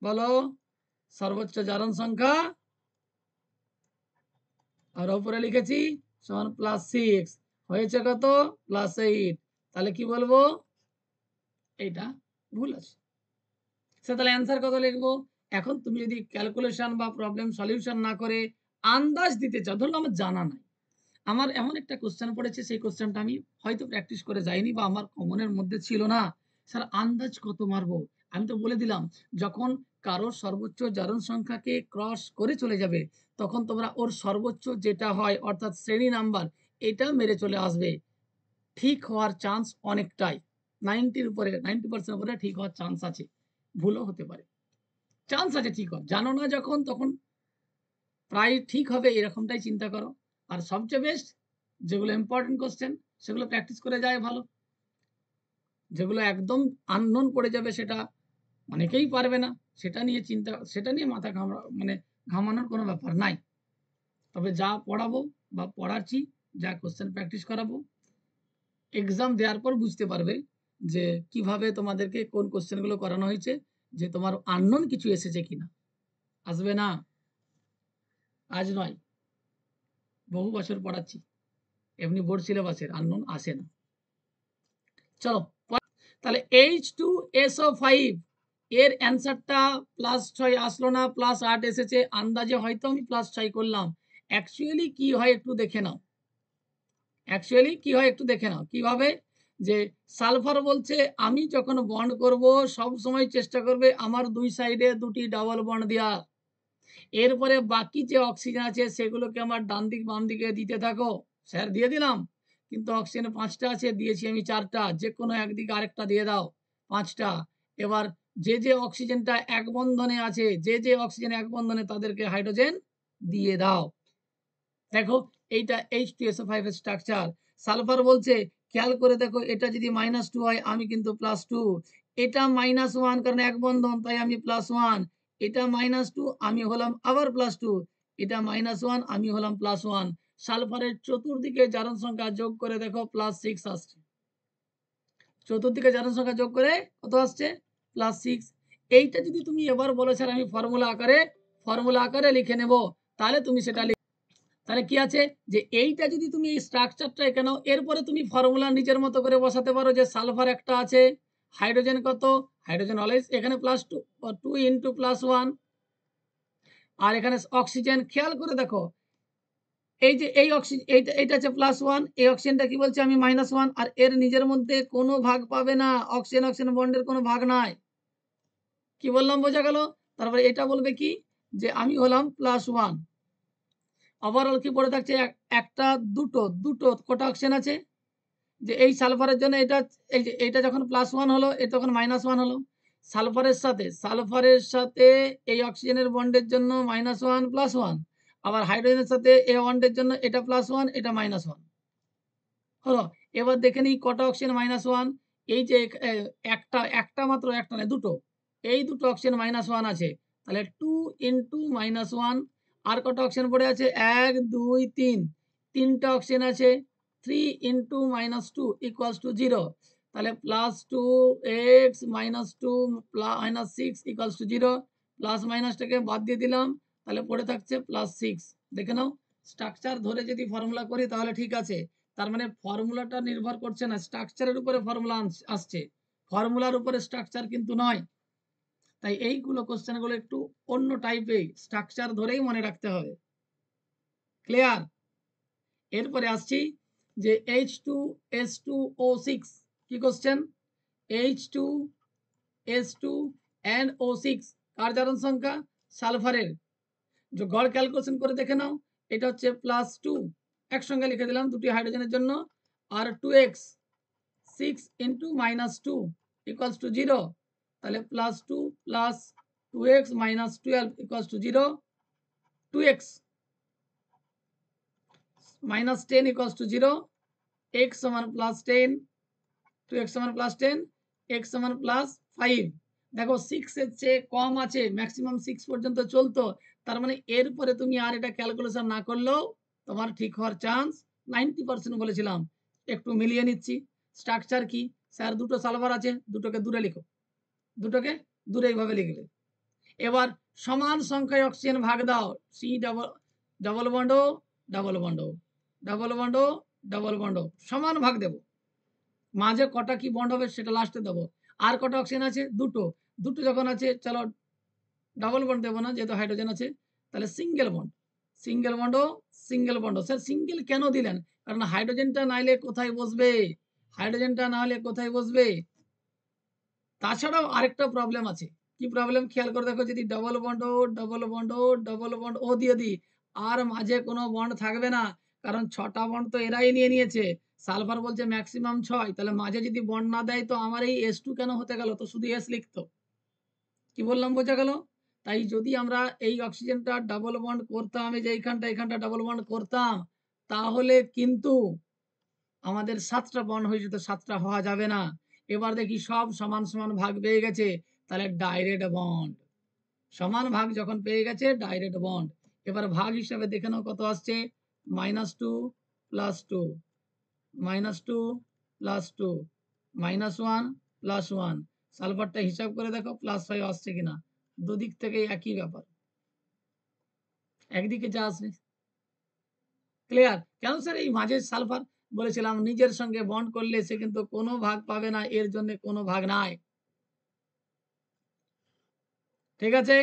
S1: বলো? সর্বোচ্চ জারণ সংখ্যা আর উপরে লিখেছি সমান +6 হয়েছে কত? +8। তাহলে কি বলবো? এটা ভুল আছে। সে তাহলে অ্যান্সার কত লিখবো? এখন তুমি যদি ক্যালকুলেশন বা প্রবলেম সলিউশন না করে আন্দাজ দিতে চাও, ধরুন আমার জানা নাই, আমার এমন একটা কোশ্চেন পড়েছে, সেই কোশ্চেনটা আমি হয়তো প্র্যাকটিস করে যাইনি বা আমার কমনের মধ্যে ছিল না, স্যার আন্দাজ কত মারবো? আমি তো বলে দিলাম, যখন কারো সর্বোচ্চ জারণ সংখ্যাকে ক্রস করে চলে যাবে তখন তোমরা ওর সর্বোচ্চ যেটা হয় অর্থাৎ শ্রেণী নাম্বার এটা মেরে চলে আসবে। ঠিক হওয়ার চান্স অনেকটাই 90-র উপরে 90% উপরে ঠিক হওয়ার চান্স আছে, ভুলও হতে পারে, চান্স আছে ঠিক হওয়ার। জানো না যখন, তখন প্রায় ঠিক হবে এরকমটাই চিন্তা করো। আর সবচেয়ে বেস্ট যেগুলো ইম্পর্টেন্ট কোশ্চেন সেগুলো প্র্যাকটিস করে যায় ভালো। যেগুলো একদম আননোন পড়ে যাবে সেটা অনেকেই পারবে না, সেটা নিয়ে চিন্তা, সেটা নিয়ে মাথা ঘামানোর কোনো ব্যাপার নাই। তবে যা পড়াবো বা পড়াচ্ছি, যা কোশ্চেন প্র্যাকটিস করাবো, এক্সাম দেওয়ার পর বুঝতে পারবে যে কিভাবে তোমাদেরকে কোন কোশ্চেনগুলো করানো হয়েছে, যে তোমার আননোন কিছু এসেছে কিনা। আসবে না, আজ নয়, বহু বছর পড়াচ্ছি, এমনি বোর্ড সিলেবাসের আননোন আসে না। চলো তাহলে H2SO5 এর অ্যান্সারটা +6 আসলো না, +8 এসেছে। আন্দাজে হয়তো আমি +6 করলাম, অ্যাকচুয়ালি কি হয় একটু দেখে নাও। অ্যাকচুয়ালি কি হয় একটু দেখে নাও কিভাবে। যে সালফার বলছে আমি যখন বন্ড করব সব সময় চেষ্টা করবে আমার দুই সাইডে দুটি ডাবল বন্ড দেওয়ার। এরপরে বাকি যে অক্সিজেন আছে সেগুলোকে আমার ডান দিক বাম দিকে দিতে থাকো। স্যার দিয়ে দিলাম, কিন্তু অক্সিজেন 5টা আছে, দিয়েছি আমি 4টা, যে কোনো একদিকে আরেকটা দিয়ে দাও, 5টা। এবার যে অক্সিজেনটা এক বন্ধনে আছে, যে অক্সিজেন এক বন্ধনে তাদেরকে হাইড্রোজেন দিয়ে দাও। দেখো এইটা H2SO5 এর স্ট্রাকচার। সালফার বলছে খেয়াল করে দেখো, এটা যদি -2 হয় আমি কিন্তু +2, এটা -1 কারণ এক বন্ধন তাই আমি +1, এটা -2 আমি হলাম আবার +2, এটা -1 আমি হলাম +1। সালফারের চতুর্দিকে জারণ সংখ্যা যোগ করে দেখো +6 আসছে। চতুর্দিকে জারণ সংখ্যা যোগ করে কত আসছে? +6। এইটা যদি তুমি এবার বলো স্যার আমি ফর্মুলা আকারে লিখে নেব, তাহলে তুমি সেটা তাহলে কি আছে যে এইটা যদি তুমি এই স্ট্রাকচারটা এঁকে নাও, এরপরে তুমি ফর্মুলা নিজের মতো করে বসাতে পারো যে সালফার একটা আছে, হাইড্রোজেন কত? হাইড্রোজেন অলওয়েজ এখানে +2 2 × +1, আর এখানে অক্সিজেন খেয়াল করে দেখো, এই যে এই অক্সিজেন এইটা হচ্ছে +1, এই অক্সিজেনটা কি বলছে আমি -1, আর এর নিজের মধ্যে কোনো ভাগ পাবে না, অক্সিজেন অক্সিজেন বন্ডের কোনো ভাগ নাই। কি বললাম বোঝা গেল? তারপরে এটা বলবে কি যে আমি হলাম +1। ওভারঅল কি পড়ে থাকছে? একটা দুটো কটা অক্সিজেন আছে? যে এই সালফারের জন্য এটা, এই যে এটা যখন +1 হলো, এটা তখন -1 হলো। সালফারের সাথে এই অক্সিজেনের বন্ডের জন্য -1 +1, আবার হাইড্রোজেনের সাথে এই বন্ডের জন্য এটা +1 এটা -1 হলো। এবার দেখে নিই কটা অক্সিজেন -1। এই যে একটা মাত্র, একটা নয় দুটো, এই দুটো অক্সিজেন -1 আছে, তাহলে 2 × -1। আর কটা অক্সিজেন পড়ে আছে? 1 2 3, তিনটা অক্সিজেন আছে, 3 × -2 = 0। তাহলে +2x - 2 -6 = 0। প্লাস মাইনাসটাকে বাদ দিয়ে দিলাম, তাহলে পড়ে থাকছে +6। দেখে নাও, স্ট্রাকচার ধরে যদি ফর্মুলা করি তাহলে ঠিক আছে। তার মানে ফর্মুলাটা নির্ভর করছে না, স্ট্রাকচারের উপরে ফর্মুলা আসছে, ফর্মুলার উপরে স্ট্রাকচার কিন্তু নয়। তাই এইগুলো কোশ্চেনগুলো একটু অন্য টাইপের, স্ট্রাকচার ধরেই মনে রাখতে হবে। ক্লিয়ার? এরপরে আসছি যে H2S2O6 কি কোশ্চেন? H2S2 and O6 কার জারণ সংখ্যা? সালফারের। যে গড় ক্যালকুলেশন করে দেখে নাও, এটা হচ্ছে +2, একসঙ্গে লিখে দিলাম দুটি হাইড্রোজেনের জন্য, আর 2x 6 × -2 ইকুয়ালস টু 0, তাহলে +2 plus 2x minus 12 equals to 0, 2x minus 10 equals to 0, x সমান +10, 2x সমান +10, x সমান +5। দেখো 6 এর চেয়ে কম আছে, ম্যাক্সিমাম 6 পর্যন্ত চলতো, তার মানে এরপরে তুমি আর এটা ক্যালকুলেশন না করলেও তোমার ঠিক হওয়ার চান্স 90% বলেছিলাম। একটু মিলিয়ে নিচ্ছি। স্ট্রাকচার কি? স্যার দুটো সালফার আছে, দুটোকে দূরে লিখো, দুটোকে দূরে এইভাবে লিখলে। এবার সমান সংখ্যায় অক্সিজেন ভাগ দাও, সি ডবল বন্ড ও ডবল বন্ড ও ডবল বন্ড ও ডবল বন্ড ও সমান ভাগ দেব। মাঝে কটা কি বন্ড হবে সেটা লাস্টে দেবো। আর কটা অক্সিজেন আছে? দুটো। দুটো যখন আছে, চলো ডাবল বন্ড দেবো না যেহেতু হাইড্রোজেন আছে, তাহলে সিঙ্গেল বন্ড, সিঙ্গেল বন্ড ও সিঙ্গেল বন্ড। স্যার সিঙ্গেল কেন দিলেন? কারণ হাইড্রোজেনটা নাইলে কোথায় বসবে? হাইড্রোজেনটা না হলে কোথায় বসবে? তাছাড়াও আরেকটা প্রবলেম আছে। কি প্রবলেম? খেয়াল করে দেখো, যদি ডবল বন্ড ও ডবল বন্ড ও ডবল বন্ড ও দিয়ে দিই, আর মাঝে কোনো বন্ড থাকবে না, কারণ 6টা বন্ড তো এরাই নিয়ে নিয়েছে। সালফার বলছে ম্যাক্সিমাম 6, তাহলে মাঝে যদি বন্ড না দেয় তো আমার এই S2 কেন হতে গেল? তো শুধু S লিখতো। কি বললাম বোঝা গেল? তাই যদি আমরা এই অক্সিজেনটা ডাবল বন্ড করতাম, এই যে এইখানটা ডাবল বন্ড করতাম, তাহলে কিন্তু আমাদের 7টা বন্ড হয়ে যেত, 7টা হওয়া যাবে না। এবার দেখি সব সমান সমান ভাগ পেয়ে গেছে, তাহলে ডাইরেক্ট বন্ড। সমান ভাগ যখন পেয়ে গেছে, ডাইরেক্ট বন্ড। এবার ভাগ হিসাবে দেখে নাও কত আসছে, -2 + 2, -2 + 2, -1 + 1। সালফারটা হিসাব করে দেখো +5 আসছে কিনা। দুদিক থেকে একই ব্যাপার, একদিকে যা আসবে। ক্লিয়ার? কেন স্যার এই মাঝে সালফার? বলেছিলাম নিজের সঙ্গে বন্ড করলে সে কিন্তু কোনো ভাগ পাবে না, এর জন্য কোনো ভাগ নাই। ঠিক আছে?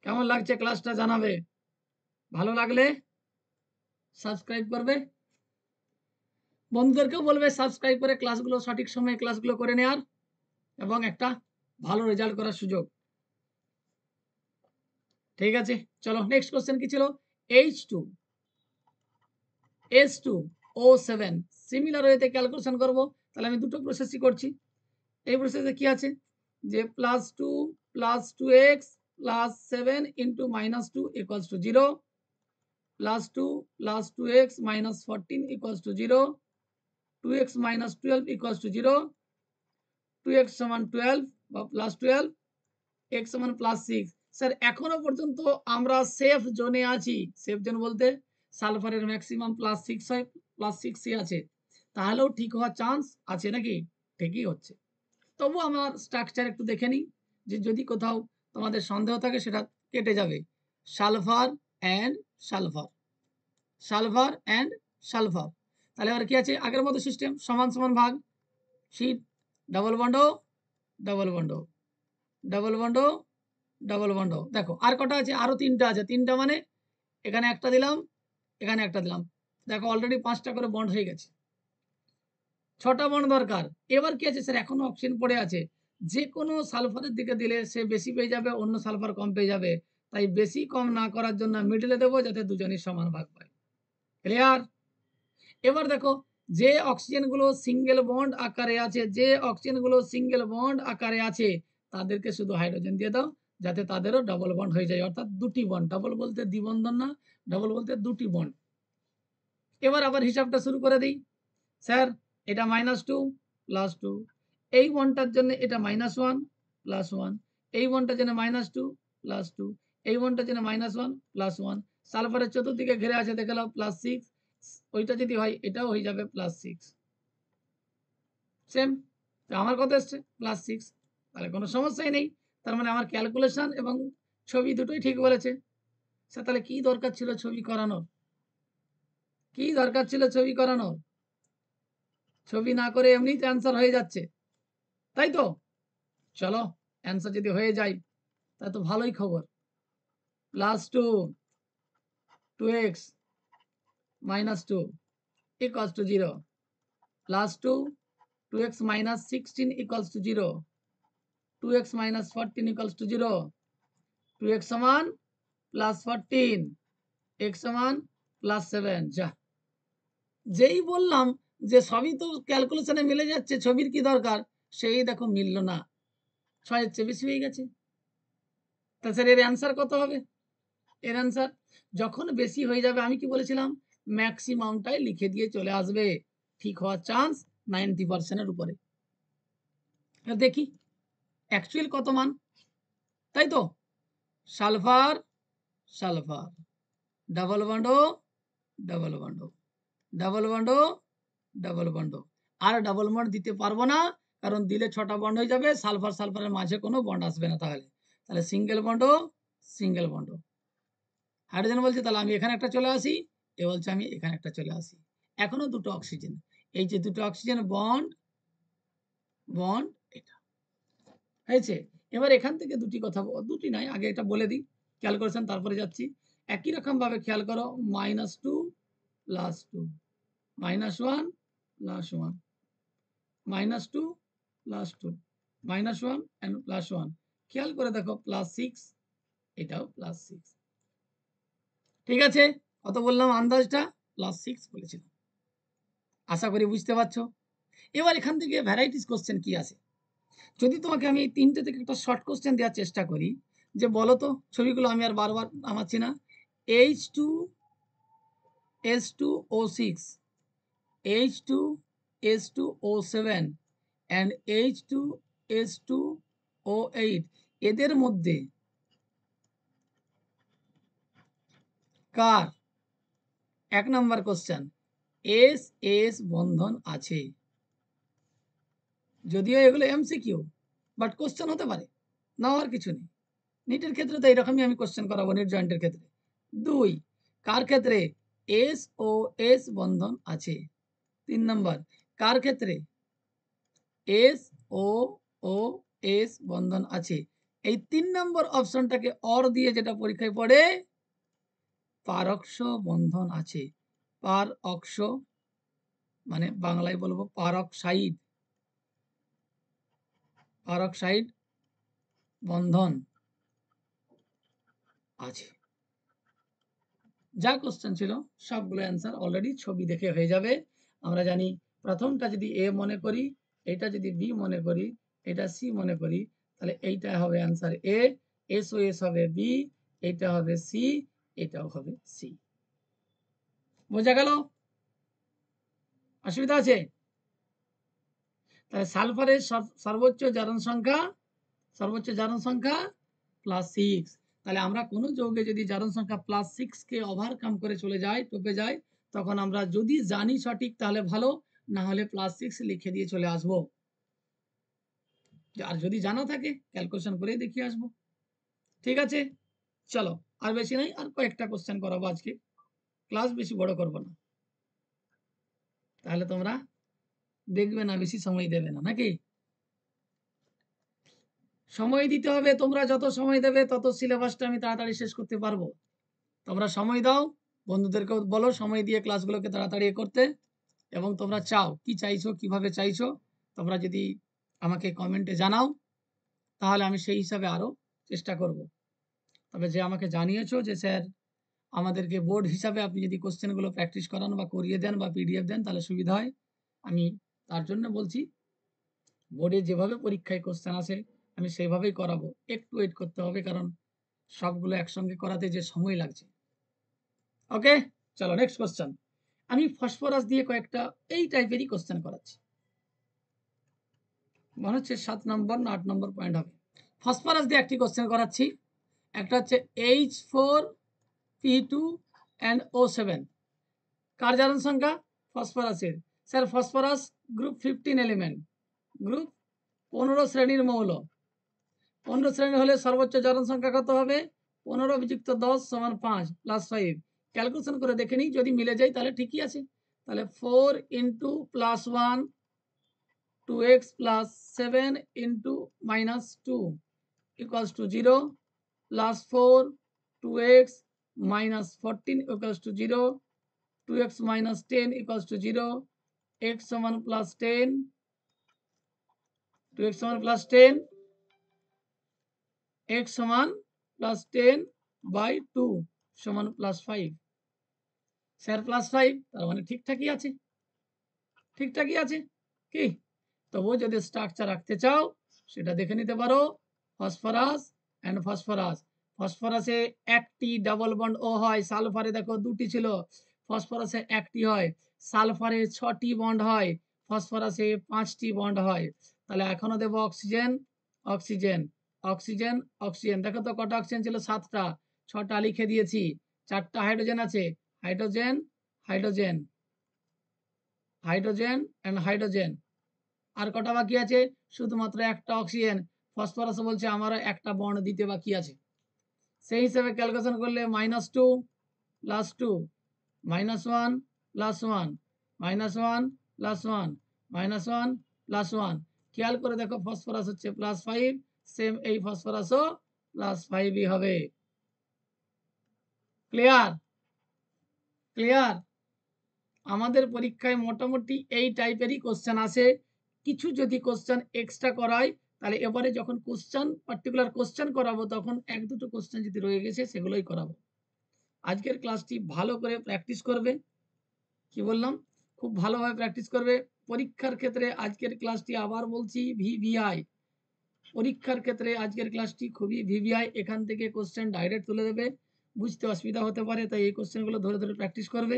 S1: কেমন লাগছে ক্লাসটা জানাবে। ভালো লাগলে সাবস্ক্রাইব করবে, বন্ধুদেরকেও বলবে সাবস্ক্রাইব করে ক্লাসগুলো সঠিক সময়ে ক্লাসগুলো করে নেওয়ার, এবং একটা ভালো রেজাল্ট করার সুযোগ। ঠিক আছে, চলো নেক্সট কোশ্চেন কি ছিল? H2S2O7 সিমিলার ওয়েতে ক্যালকুলেশন করব। তাহলে আমি দুটো প্রসেসই করছি। এই প্রসেসে কি আছে, যে +2 + 2x + 7 × -2 = 0, +2 + 2x - 14 = 0, 2x - 12 = 0, 2x = 12 বা +12, x = +6। স্যার এখনো পর্যন্ত আমরা সেফ জোনে আছি। সেফ জোন বলতে সালফারের ম্যাক্সিমাম +6 হয়, +6ই আছে, তাহলেও ঠিক হওয়ার চান্স আছে নাকি? ঠিকই হচ্ছে। তবু আমার স্ট্রাকচার একটু দেখে নিই, যে যদি কোথাও তোমাদের সন্দেহ থাকে সেটা কেটে যাবে। Sulphur and sulphur, sulphur and sulphur. তাহলে এবার কি আছে? আগের মতো সিস্টেম, সমান সমান ভাগ, শিট double bond double bond double bond double bond. দেখো আর কটা আছে? আরো 3টা আছে। 3টা মানে এখানে একটা দিলাম, এখানে একটা দিলাম, দেখো অলরেডি 5টা করে বন্ড হয়ে গেছে। 6টা বন্ড দরকার। এবার কি আছে স্যার? এখনো অপশন পড়ে আছে, যে কোনো সালফারের দিকে দিলে সে বেশি পেয়ে যাবে, অন্য সালফার কম পেয়ে যাবে। তাই বেশি কম না করার জন্য মিডলে দেবো, যাতে দুজনই সমান ভাগ পায়। ক্লিয়ার? এবার দেখো, যে অক্সিজেনগুলো সিঙ্গেল বন্ড আকারে আছে, যে অক্সিজেনগুলো সিঙ্গেল বন্ড আকারে আছে, তাদেরকে শুধু হাইড্রোজেন দিয়ে দাও, যাতে তাদেরও ডবল বন্ড হয়ে যায়, অর্থাৎ দুটি বন্ড। ডবল বলতে দ্বিবন্ধন না, ডবল বলতে দুটি বন্ড। এবার আবার হিসাবটা শুরু করে দিই। স্যার এটা -2 + 2, এই বন্ডটার জন্য এটা -1 + 1, এই বন্ডটার জন্য -2 + 2, এই বন্ডটার জন্য -1 + 1। সালফারের চতুর্দিকে ঘিরে আছে, দেখে নাও +6, ওইটা যদি হয় এটাও হয়ে যাবে +6। সেম। তো আমার কত এসছে? +6। তাহলে কোনো সমস্যাই নেই। তার মানে আমার ক্যালকুলেশন এবং ছবি দুটোই ঠিক বলেছে। স্যার তাহলে কি দরকার ছিল ছবি করানোর? কি দরকার ছিল ছবি করানোর? ছবি না করে এমনিই তো অ্যান্সার হয়ে যাচ্ছে, তাই তো? চলো অ্যান্সার যদি হয়ে যায় তা তো ভালোই খবর। +2 2x - 2 = 0, +2 2x - 16 = 0, 2x - 14 = 0, 2x সমান +14, x সমান +7। যা, যেই বললাম যে সবই তো ক্যালকুলেশনে মিলে যাচ্ছে, ছবির কি দরকার, সেই দেখো মিলল না, 6 এর চেয়ে বেশি হয়ে গেছে। তা স্যার এর অ্যান্সার কত হবে? এর অ্যান্সার যখন বেশি হয়ে যাবে, আমি কি বলেছিলাম, ম্যাক্সিমামটাই লিখে দিয়ে চলে আসবে, ঠিক হওয়ার চান্স 90% উপরে। দেখি অ্যাকচুয়াল কত মান, তাই তো? Sulphur sulphur, double bond double bond, double bond double bond. আর ডাবল বন্ড দিতে পারবো না, কারণ দিলে 6টা বন্ড হয়ে যাবে, সালফার সালফারের মাঝে কোনো বন্ড আসবে না। তাহলে তাহলে সিঙ্গেল বন্ডো সিঙ্গেল বন্ডো। হাইড্রোজেন বলছে তাহলে আমি এখানে একটা চলে আসি, এ বলছে আমি এখানে একটা চলে আসি। এখনো দুটো অক্সিজেন, এই যে দুটো অক্সিজেন বন্ড বন্ড, এটা হয়েছে। এবার এখান থেকে দুটি কথা, দুটি নাই, আগে এটা বলে দিই, ক্যালকুলেশন তারপরে যাচ্ছি। একই রকম ভাবে খেয়াল করো, -2 +2, -1 +1, -2 +2, -1 and +1, খেয়াল করে দেখো +6, এটাও +6। ঠিক আছে, কত বললাম আন্দাজটা? +6 বলেছিলাম। আশা করি বুঝতে পারছো। এবার এখান থেকে ভ্যারাইটিস কোশ্চেন কি আছে, যদি তোমাকে আমি এই 3টে থেকে একটা শর্ট কোশ্চেন দেওয়ার চেষ্টা করি, যে বলো তো, ছবিগুলো আমি আর বারবার নামাচ্ছি না, H2S2O6, H2S2O7 and H2S2O8, এদের মধ্যে কার, 1 নম্বর কোশ্চেন, এস এস বন্ধন আছে? যদিও এগুলো এমসিকিউ, বাট কোশ্চেন হতে পারে, না হওয়ার কিছু নেই। নিটের ক্ষেত্রে তো এইরকমই আমি কোশ্চেন করাবো, নিট জয়েন্টের ক্ষেত্রে। 2, কার ক্ষেত্রে এস ও এস বন্ধন আছে? 3 নম্বর, কার ক্ষেত্রে এস ও ও এস বন্ধন আছে? এই 3 নম্বর অপশনটাকে অর দিয়ে যেটা পরীক্ষায় পড়ে, পারক্ষ বন্ধন আছে। পারঅক্ষ মানে বাংলায় বলবো পারক্সাইড, পারক্সাইড বন্ধন আছে। যা কোশ্চেন ছিল সবগুলো অ্যান্সার অলরেডি ছবি দেখে হয়ে যাবে। আমরা জানি প্রথমটা যদি এ মনে করি, এটা যদি বি মনে করি, এটা সি মনে করি, তাহলে এইটা হবে অ্যান্সার এ, এস ও এস হবে বি, এটা হবে সি, এটাও হবে সি। বোঝা গেল? অসুবিধা আছে? তাহলে সালফারের সর্বোচ্চ জারণ সংখ্যা +6। তাহলে আমরা কোনো যৌগে যদি জারণ সংখ্যা +6 কে ওভারকাম করে চলে যায়, টপে যায়, তখন আমরা যদি জানি সঠিক তাহলে ভালো, না হলে +6 লিখে দিয়ে চলে আসবো। আর যদি জানা থাকে ক্যালকুলেশন করে দেখিয়ে আসবো। ঠিক আছে, চলো আর বেশি নাই, আর কয়েকটা কোশ্চেন করাবো আজকে, ক্লাস বেশি বড় করবো না, তাহলে তোমরা দেখবে না, বেশি সময় দেবে না, নাকি? সময় দিতে হবে, তোমরা যত সময় দেবে তত সিলেবাসটা আমি তাড়াতাড়ি শেষ করতে পারবো। তোমরা সময় দাও, বন্ধুদেরকেও বলো সময় দিয়ে ক্লাসগুলোকে তাড়াতাড়ি করতে, এবং তোমরা চাও কি চাইছো, কিভাবে চাইছো, তোমরা যদি আমাকে কমেন্টে জানাও, তাহলে আমি সেই হিসাবে আরো চেষ্টা করব। তবে যে আমাকে জানিয়েছো যে স্যার আমাদেরকে বোর্ড হিসাবে আপনি যদি কোশ্চেনগুলো প্র্যাকটিস করান বা করিয়ে দেন বা পিডিএফ দেন তাহলে সুবিধা হয়, আমি তার জন্য বলছি, বোর্ডে যেভাবে পরীক্ষায় কোশ্চেন আসে আমি সেইভাবেই করাবো। একটু ওয়েট করতে হবে, কারণ সবগুলো একসঙ্গে করাতে যে সময় লাগছে। ওকে, চলো নেক্সট কোশ্চেন। আমি ফসফরাস দিয়ে কয়েকটা এই টাইপেরই কোশ্চেন করাচ্ছি, মনে হচ্ছে 7 নম্বর না 8 নম্বর পয়েন্ট হবে। ফসফরাস দিয়ে একটি কোশ্চেন করাচ্ছি, একটা হচ্ছে H4P2 and O7, কার জারণ সংখ্যা? ফসফরাসের। Sir phosphorus group 15 element, group 15 শ্রেণীর মৌল, 15 শ্রেণী হলে সর্বোচ্চ জারণ সংখ্যা কত হবে? 15 বিযুক্ত 10 = 5 +5। ক্যালকুলেশন করে দেখে নিই, যদি মিলে যায় তাহলে ঠিকই আছে। তাহলে 4 × +1 2x + 7 × -2 = 0, +4 2x - 14 = 0, 2x - 10 = 0, x = +10, 2x = +10, x = +10/2 = +5। Sir +5, তার মানে ঠিকঠাকই আছে, ঠিকঠাকই আছে কি? তবুও যদি স্ট্রাকচার রাখতে চাও সেটা দেখে নিতে পারো। ফসফরাস অ্যান্ড ফসফরাস, ফসফরাসে একটি ডাবল বন্ড ও হয়, সালফারে দেখো দুটি ছিল, ফসফরাসে একটি হয়, সালফারে 6টি বন্ড হয়, ফসফরাসে 5টি বন্ড হয়। তাহলে এখনো দেবো অক্সিজেন অক্সিজেন অক্সিজেন অক্সিজেন। দেখো তো কটা অক্সিজেন ছিল? 7টা, 6টা লিখে দিয়েছি। 4টা হাইড্রোজেন আছে, hydrogen hydrogen hydrogen and hydrogen. আর কটা বাকি আছে? শুধুমাত্র একটা অক্সিজেন। ফসফরাস বলছে আমারও একটা বন্ড দিতে বাকি আছে। সেই হিসাবে ক্যালকুলেশন করলে -2 + 2 -1 + 1 -1 + 1 -1 + 1। খেয়াল করে দেখো ফসফরাস হচ্ছে +5, সেম এই ফসফরাসও +5ই হবে। ক্লিয়ার? ক্লিয়ার? আমাদের পরীক্ষায় মোটামুটি এই টাইপেরই কোশ্চেন আসে। কিছু যদি কোশ্চেন এক্সট্রা করায় তাহলে এবারে যখন কোশ্চেন পার্টিকুলার কোশ্চেন করাবো তখন 1-2টো কোশ্চেন যদি রয়ে গেছে সেগুলোই করাবো। আজকের ক্লাসটি ভালো করে প্র্যাকটিস করবে। কি বললাম? খুব ভালোভাবে প্র্যাকটিস করবে। পরীক্ষার ক্ষেত্রে আজকের ক্লাসটি আবার বলছি ভিভিআই। পরীক্ষার ক্ষেত্রে আজকের ক্লাসটি খুবই ভিভিআই। এখান থেকে কোশ্চেন ডাইরেক্ট তুলে দেবে, বুঝতে অসুবিধা হতে পারে, তাই এই কোশ্চেনগুলো ধরে ধরে প্র্যাকটিস করবে।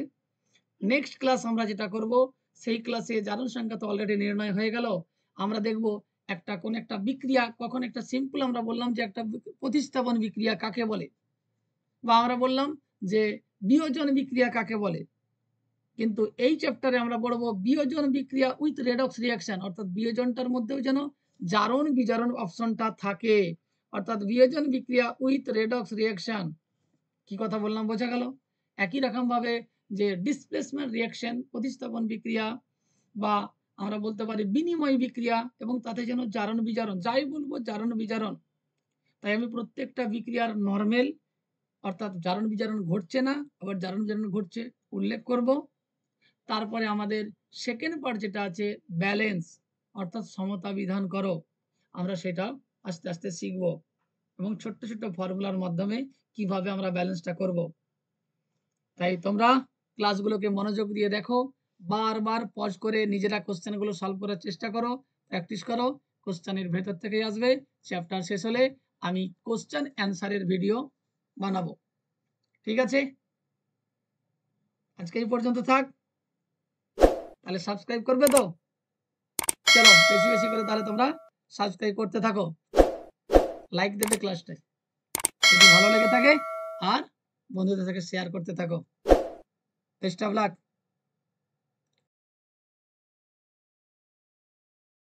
S1: নেক্সট ক্লাস আমরা যেটা করব সেই ক্লাসে জারণ সংখ্যা তো অলরেডি নির্ণয় হয়ে গেল। আমরা দেখব কোন একটা বিক্রিয়া, কখন একটা সিম্পল আমরা বললাম যে একটা প্রতিস্থাপন বিক্রিয়া কাকে বলে, বা আমরা বললাম যে বিয়োজন বিক্রিয়া কাকে বলে। কিন্তু এই চ্যাপ্টারে আমরা পড়বো বিয়োজন বিক্রিয়া উইথ রেডক্স রিঅ্যাকশন, অর্থাৎ বিয়োজনটার মধ্যেও যেন জারণ বিজারণ অপশনটা থাকে, অর্থাৎ বিয়োজন বিক্রিয়া উইথ রেডক্স রিঅ্যাকশন। কি কথা বললাম বোঝা গেল? একই রকম ভাবে যে ডিসপ্লেসমেন্ট রিঅ্যাকশন প্রতিস্থাপন বিক্রিয়া, বা আমরা বলতে পারি বিনিময় বিক্রিয়া, এবং তাতে যেন জারণ বিজারণ, যাই বলবো জারণ বিজারণ। তাই আমি প্রত্যেকটা বিক্রিয়ার নরমাল অর্থাৎ জারণ বিজারণ ঘটছে না আবার জারণ বিজারণ ঘটছে উল্লেখ করব। তারপরে আমাদের সেকেন্ড পার্ট যেটা আছে ব্যালেন্স, অর্থাৎ সমতা বিধান করো, আমরা সেটা আস্তে আস্তে শিখব, এবং ছোট্ট ছোট্ট ফর্মুলার মাধ্যমে কিভাবে আমরা ব্যালেন্সটা করব। তাই তোমরা ক্লাসগুলোকে মনোযোগ দিয়ে দেখো, বারবার পজ করে নিজেরা কোশ্চেনগুলো সলভ করার চেষ্টা করো, প্র্যাকটিস করো। কোশ্চেনের ভেতর থেকেই আসবে। চ্যাপ্টার শেষ হলে আমি কোশ্চেন অ্যান্সারের ভিডিও বানাবো। ঠিক আছে? আজকে এই পর্যন্ত থাক। তাহলে সাবস্ক্রাইব করবে তো? চলো বেশি বেশি করে তাহলে তোমরা সাবস্ক্রাইব করতে থাকো, লাইক দেবে ক্লাসটায় যদি ভালো লেগে থাকে, আর বন্ধুদের সাথে শেয়ার করতে থাকো। Best of luck.